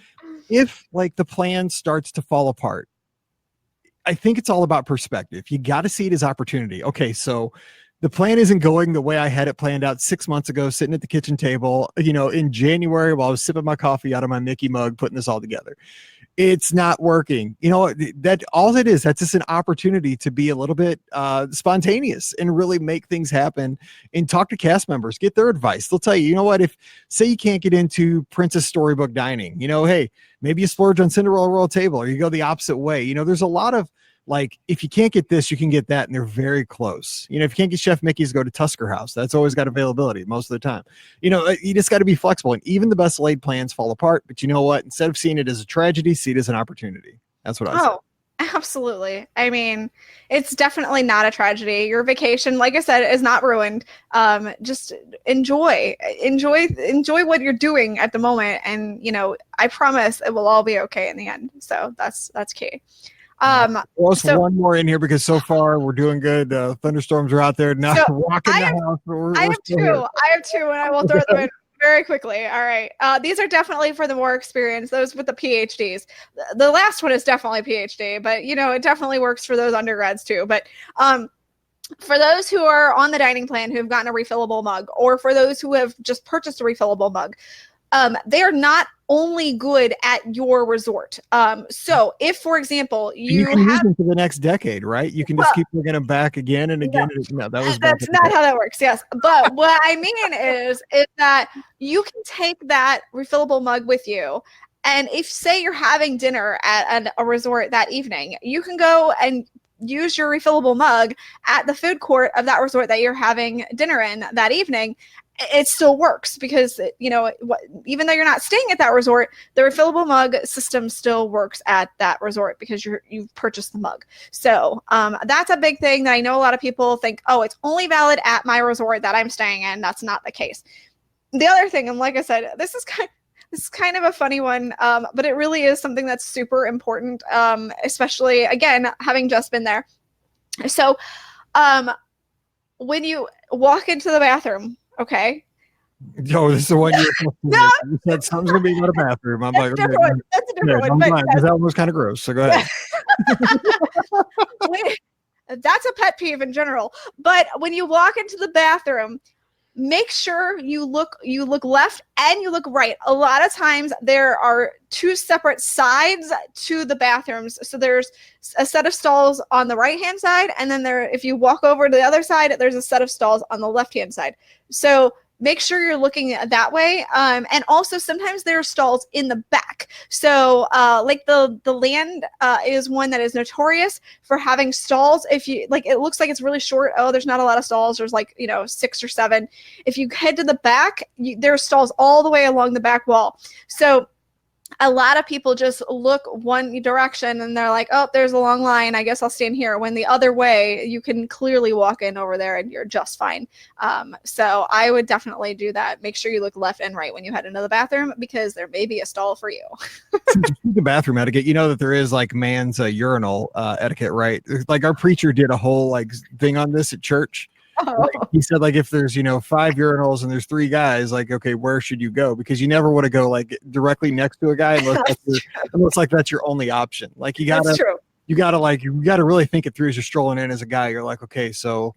if the plan starts to fall apart, I think it's all about perspective. You got to see it as opportunity. Okay, so the plan isn't going the way I had it planned out 6 months ago, sitting at the kitchen table, in January while I was sipping my coffee out of my Mickey mug, putting this all together. It's not working. That all it is, that's just an opportunity to be a little bit spontaneous and really make things happen, and talk to cast members, get their advice. They'll tell you, what, if say you can't get into Princess Storybook Dining, hey, maybe you splurge on Cinderella Royal Table, or you go the opposite way. There's a lot of if you can't get this, you can get that, and they're very close. If you can't get Chef Mickey's, go to Tusker House. That's always got availability most of the time. You just got to be flexible, and even the best laid plans fall apart. But you know what? Instead of seeing it as a tragedy, see it as an opportunity. That's what I say. Absolutely. I mean, it's definitely not a tragedy. Your vacation, like I said, is not ruined. Just enjoy what you're doing at the moment, and I promise it will all be okay in the end. So that's key. One more in here because so far we're doing good. Thunderstorms are out there now. Walking the house. I have two, and I will throw them in very quickly. All right. These are definitely for the more experienced, those with the PhDs. The last one is definitely PhD, but it definitely works for those undergrads too. But for those who are on the dining plan who have gotten a refillable mug, or for those who have just purchased a refillable mug, they are not only good at your resort. So if, for example, you can use them for the next decade, right? You can just keep bringing them back again and again. No, that's not how that works. Yes. But what I mean is that you can take that refillable mug with you. And if, say, you're having dinner at a resort that evening, you can go and use your refillable mug at the food court of that resort that you're having dinner in that evening. It still works because, even though you're not staying at that resort, the refillable mug system still works at that resort because you've purchased the mug. So that's a big thing that I know a lot of people think, oh, it's only valid at my resort that I'm staying in. That's not the case. The other thing, and like I said, this is kind of a funny one, but it really is something that's super important, especially, again, having just been there. So when you walk into the bathroom, okay. Oh, this is the one you said something's gonna be in the bathroom. I'm like, okay, that's a different one. Because that one was kind of gross. So go ahead. That's a pet peeve in general. But when you walk into the bathroom, make sure you look left and you look right. A lot of times there are two separate sides to the bathrooms. So there's a set of stalls on the right-hand side, and then if you walk over to the other side, there's a set of stalls on the left-hand side. So make sure you're looking at that way. And also sometimes there are stalls in the back. So like the land is one that is notorious for having stalls. If you like, it looks like it's really short. Oh, there's not a lot of stalls. There's like, 6 or 7. If you head to the back, there's stalls all the way along the back wall. So a lot of people just look one direction and they're like, oh, there's a long line, I guess I'll stand here. When the other way, you can clearly walk in over there and you're just fine. So I would definitely do that. Make sure you look left and right when you head into the bathroom, because there may be a stall for you. The bathroom etiquette, you know that there is like man's urinal etiquette, right? Like our preacher did a whole like thing on this at church. Oh. Like, he said, like, if there's 5 urinals and there's 3 guys, like, okay, where should you go? Because you never want to go like directly next to a guy unless like that's your only option. Like you gotta really think it through as you're strolling in as a guy. You're like, okay, so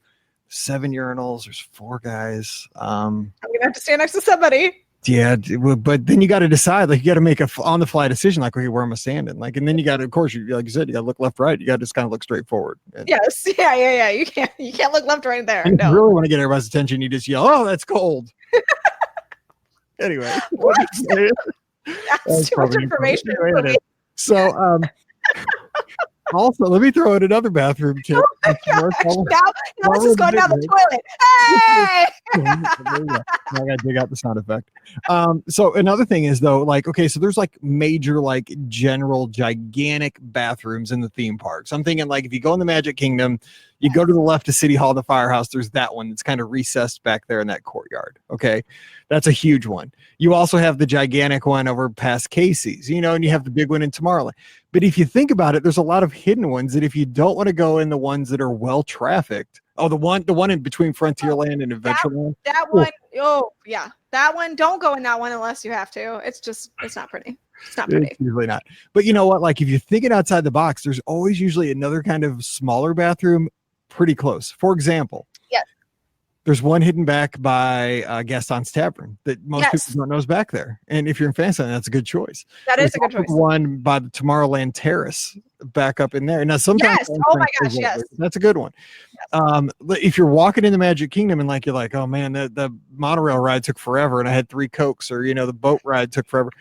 7 urinals, there's 4 guys. I'm gonna have to stand next to somebody. Yeah, but then you got to decide, like, you got to make a on the fly decision, like, okay, where am I standing? Like, and then you got to, of course, like you said, you got to look left, right. You got to just kind of look straight forward. Yes, yeah. You can't look left, right there. And no. If you really want to get everybody's attention, you just yell, "Oh, that's cold." Anyway, that's too much information for me. So, also, let me throw in another bathroom tip. Oh my gosh. Now it's just going down the toilet. Hey! I gotta dig out the sound effect. So another thing is though, like, okay, so there's like major, like general gigantic bathrooms in the theme parks. I'm thinking like if you go in the Magic Kingdom, you go to the left of City Hall, the firehouse, there's that one that's kind of recessed back there in that courtyard. Okay. That's a huge one. You also have the gigantic one over past Casey's, and you have the big one in Tomorrowland. But if you think about it, there's a lot of hidden ones that if you don't want to go in the ones that are well trafficked. Oh, the one in between Frontierland and Adventureland. That one. Oh, yeah. That one. Don't go in that one unless you have to. It's not pretty. It's not pretty. It's usually not. But you know what? Like if you're thinking outside the box, there's always usually another kind of smaller bathroom pretty close. For example, yes, there's one hidden back by Gaston's Tavern that most people don't know is back there. And if you're in Fantasyland, that's a good choice. There's a good choice. One by the Tomorrowland Terrace back up in there. Now sometimes oh my gosh, yes. That's a good one. Yes. If you're walking in the Magic Kingdom and like you're like, oh man, the monorail ride took forever and I had 3 Cokes, or the boat ride took forever,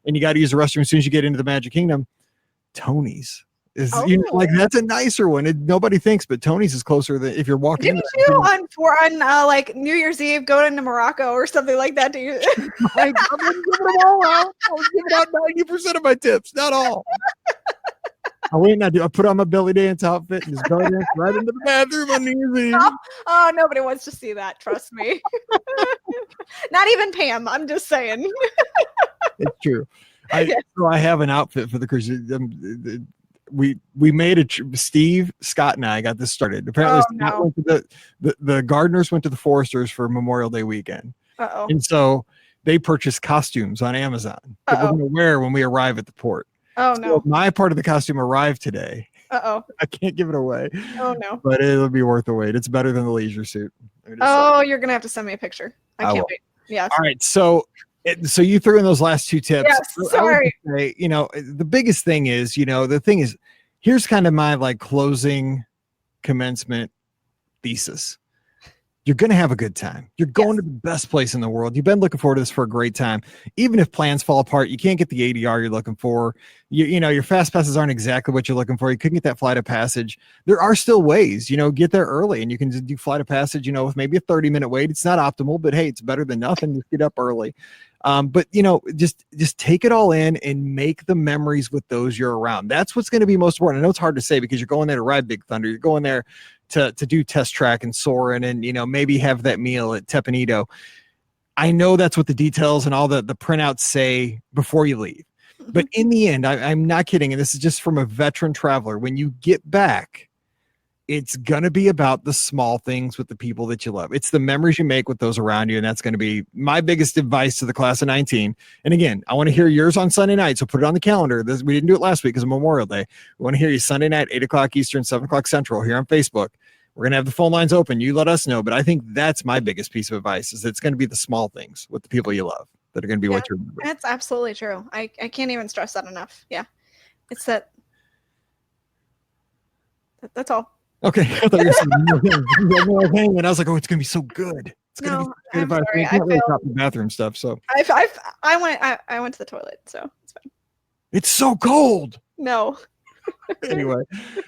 and you got to use the restroom as soon as you get into the Magic Kingdom, Tony's is like that's a nicer one. Nobody thinks, but Tony's is closer than if you're walking. Didn't you on like New Year's Eve go into Morocco or something like that? Do you? I wouldn't give them all out. I was giving out 90% of my tips, not all. I put on my belly dance outfit and just belly dance right into the bathroom on New Year's Eve. Oh, nobody wants to see that. Trust me. Not even Pam. I'm just saying. It's true. So I have an outfit for the cruise. We made Steve, Scott, and I got this started. Apparently, went to the gardeners went to the Foresters for Memorial Day weekend. And so they purchased costumes on Amazon that we're going to wear when we arrive at the port. Oh no! So my part of the costume arrived today. I can't give it away. Oh no! But it'll be worth the wait. It's better than the leisure suit. You're gonna have to send me a picture. I can't wait. Yes. All right. So you threw in those last 2 tips. Yes, sorry. Say, the biggest thing is, the thing is, here's kind of my like closing commencement thesis. You're going to have a good time. You're going to the best place in the world. You've been looking forward to this for a great time. Even if plans fall apart, you can't get the ADR you're looking for. Your fast passes aren't exactly what you're looking for. You couldn't get that flight of passage. There are still ways, get there early and you can do flight of passage, with maybe a 30-minute wait. It's not optimal, but hey, it's better than nothing. Just get up early. But just take it all in and make the memories with those you're around. That's what's going to be most important. I know it's hard to say because you're going there to ride Big Thunder. You're going there to do Test Track and Soarin' and, maybe have that meal at Tepanido. I know that's what the details and all the printouts say before you leave. But in the end, I'm not kidding. And this is just from a veteran traveler. When you get back, it's going to be about the small things with the people that you love. It's the memories you make with those around you. And that's going to be my biggest advice to the class of 19. And again, I want to hear yours on Sunday night. So put it on the calendar. We didn't do it last week because of Memorial Day. We want to hear you Sunday night, 8:00 Eastern, 7:00 Central here on Facebook. We're going to have the phone lines open. You let us know. But I think that's my biggest piece of advice is it's going to be the small things with the people you love that are going to be what you remember. That's absolutely true. I can't even stress that enough. Yeah. It's that's all. Okay. I thought you were saying more thing. And I was like, oh, it's going to be so good. It's gonna No, be I'm good. sorry. I can't really top the bathroom stuff. So I went to the toilet, so it's fine. it's so cold. No. Anyway,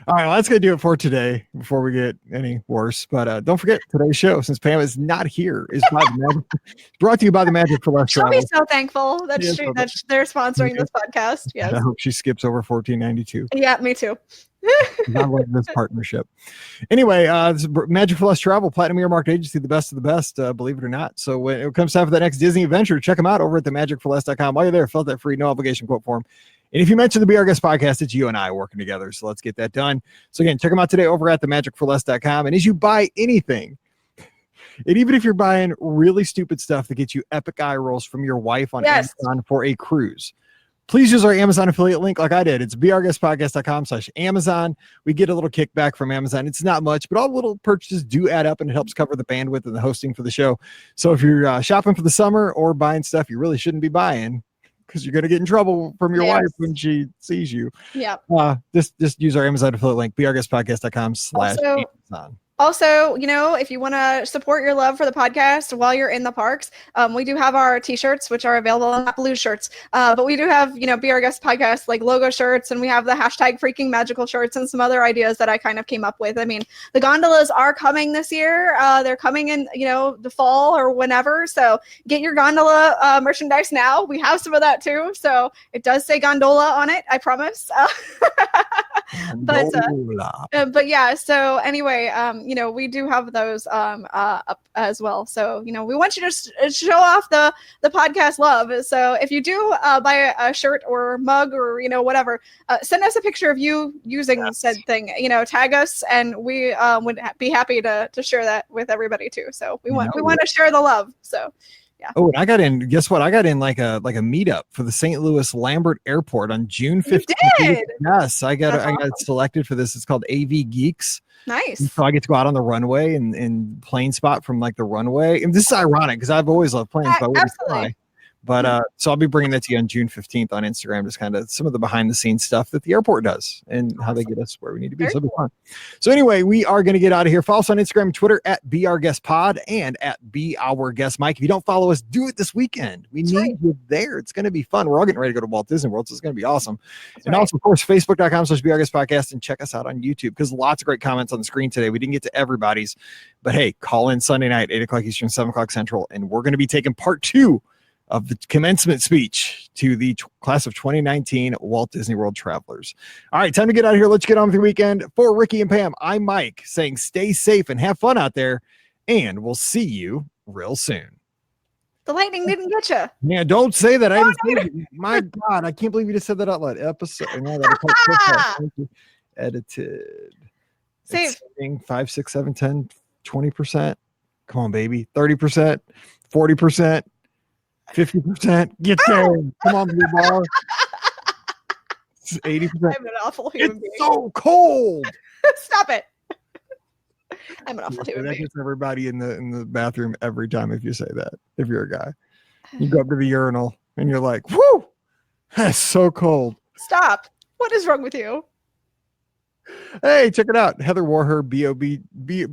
all right, well, that's gonna do it for today before we get any worse. But don't forget today's show, since Pam is not here, is brought to you by the Magic for Less She'll be Travel. so thankful that Yeah, that they're sponsoring this podcast. Yes. I hope she skips over 1492. Yeah, me too. I love this partnership. Anyway, this is Magic for Less Travel, Platinum Earmarked Agency, the best of the best, believe it or not. So when it comes time for that next Disney adventure, check them out over at themagicforless.com. While you're there, fill out that free no obligation quote form. And if you mention the Be Our Guest podcast, it's you and I working together. So let's get that done. So again, check them out today over at themagicforless.com. And as you buy anything, and even if you're buying really stupid stuff that gets you epic eye rolls from your wife on Amazon for a cruise, please use our Amazon affiliate link like I did. It's beourguestpodcast.com/Amazon. We get a little kickback from Amazon. It's not much, but all the little purchases do add up, and it helps cover the bandwidth and the hosting for the show. So if you're shopping for the summer or buying stuff you really shouldn't be buying, because you're going to get in trouble from your wife when she sees you. Yeah. Just use our Amazon affiliate link, beourguestpodcast.com/Amazon. Also, you know, if you want to support your love for the podcast while you're in the parks, we do have our t-shirts, which are available, not blue shirts, but we do have, you know, Be Our Guest podcast, like logo shirts, and we have the hashtag freaking magical shirts and some other ideas that I kind of came up with. I mean, the gondolas are coming this year. They're coming in, you know, the fall or whenever. So get your gondola merchandise now. We have some of that too. So it does say gondola on it, I promise. But yeah, so anyway, you know, we do have those up as well. So, you know, we want you to show off the podcast love. So if you do buy a shirt or mug or, you know, whatever, send us a picture of you using said thing, you know, tag us, and we would be happy to share that with everybody too. So we want to share the love. So yeah. Oh, and I got in, guess what? I got in like a meetup for the St. Louis Lambert Airport on June 15th. You did? Yes, I got selected for this. It's called AV Geeks. Nice. And so I get to go out on the runway and plane spot from like the runway. And this is ironic because I've always loved planes. Absolutely. But so I'll be bringing that to you on June 15th on Instagram, just kind of some of the behind the scenes stuff that the airport does and how they get us where we need to be. So it'll be fun. So anyway, we are going to get out of here. Follow us on Instagram and Twitter at @BeOurGuestPod and at @BeOurGuestMike. If you don't follow us, do it this weekend. We need you there. It's going to be fun. We're all getting ready to go to Walt Disney World, so it's going to be awesome. And also, of course, Facebook.com/BeOurGuestPodcast, and check us out on YouTube because lots of great comments on the screen today. We didn't get to everybody's, but hey, call in Sunday night, 8 o'clock Eastern, 7 o'clock Central, and we're going to be taking part 2 of the commencement speech to the class of 2019 Walt Disney World travelers. All right, time to get out of here. Let's get on with the weekend. For Rikki and Pam, I'm Mike saying stay safe and have fun out there, and we'll see you real soon. The lightning didn't get you. Yeah, don't say that. I didn't say that. My God, I can't believe you just said that out loud. Episode. Edited. Save. 5, 6, 7, 10, 20%. Come on, baby. 30%, 40%. 50%. Get there. Come on, blue ball. 80%. I'm an awful human being. It's so cold. Stop it. I'm an awful human That being. gets everybody in the bathroom every time if you say that. If you're a guy, you go up to the urinal and you're like, "Whoo, that's so cold." Stop. What is wrong with you? Hey, check it out. Heather wore her B.O.B.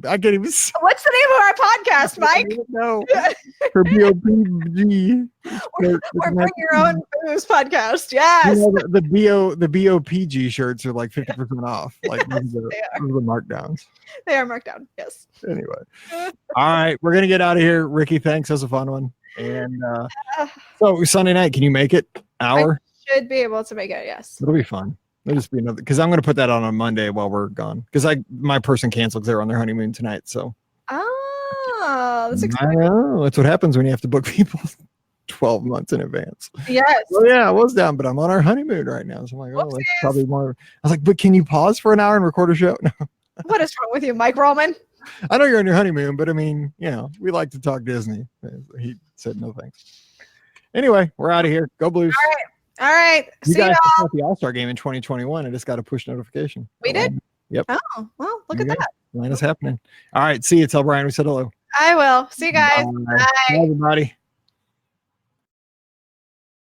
I can't even say. What's the name of our podcast, Mike? No, her B.O.P.G. We're Bring Your Own Booze podcast. Yes. You know, the B.O.P.G. shirts are like 50% off. Like those are the markdowns. They are marked down. Yes. Anyway. All right. We're going to get out of here. Rikki, thanks. That was a fun one. And so Sunday night, can you make it? Hour? I should be able to make it. Yes. It'll be fun. It'll just be another, because I'm going to put that on Monday while we're gone. Because my person canceled because they're on their honeymoon tonight. So. Oh, that's exciting. I know. That's what happens when you have to book people 12 months in advance. Yes. Well, yeah, I was down, but I'm on our honeymoon right now. So I'm like, oh, that's probably more. I was like, but can you pause for an hour and record a show? No. What is wrong with you, Mike Roman? I know you're on your honeymoon, but I mean, you know, we like to talk Disney. He said no thanks. Anyway, we're out of here. Go Blues. All right. You See guys y'all. at the All-Star game in 2021. I just got a push notification. We did? Yep. Oh, well, look at that. Mine is happening. All right. See you. Tell Brian we said hello. I will. See you guys. Bye, everybody.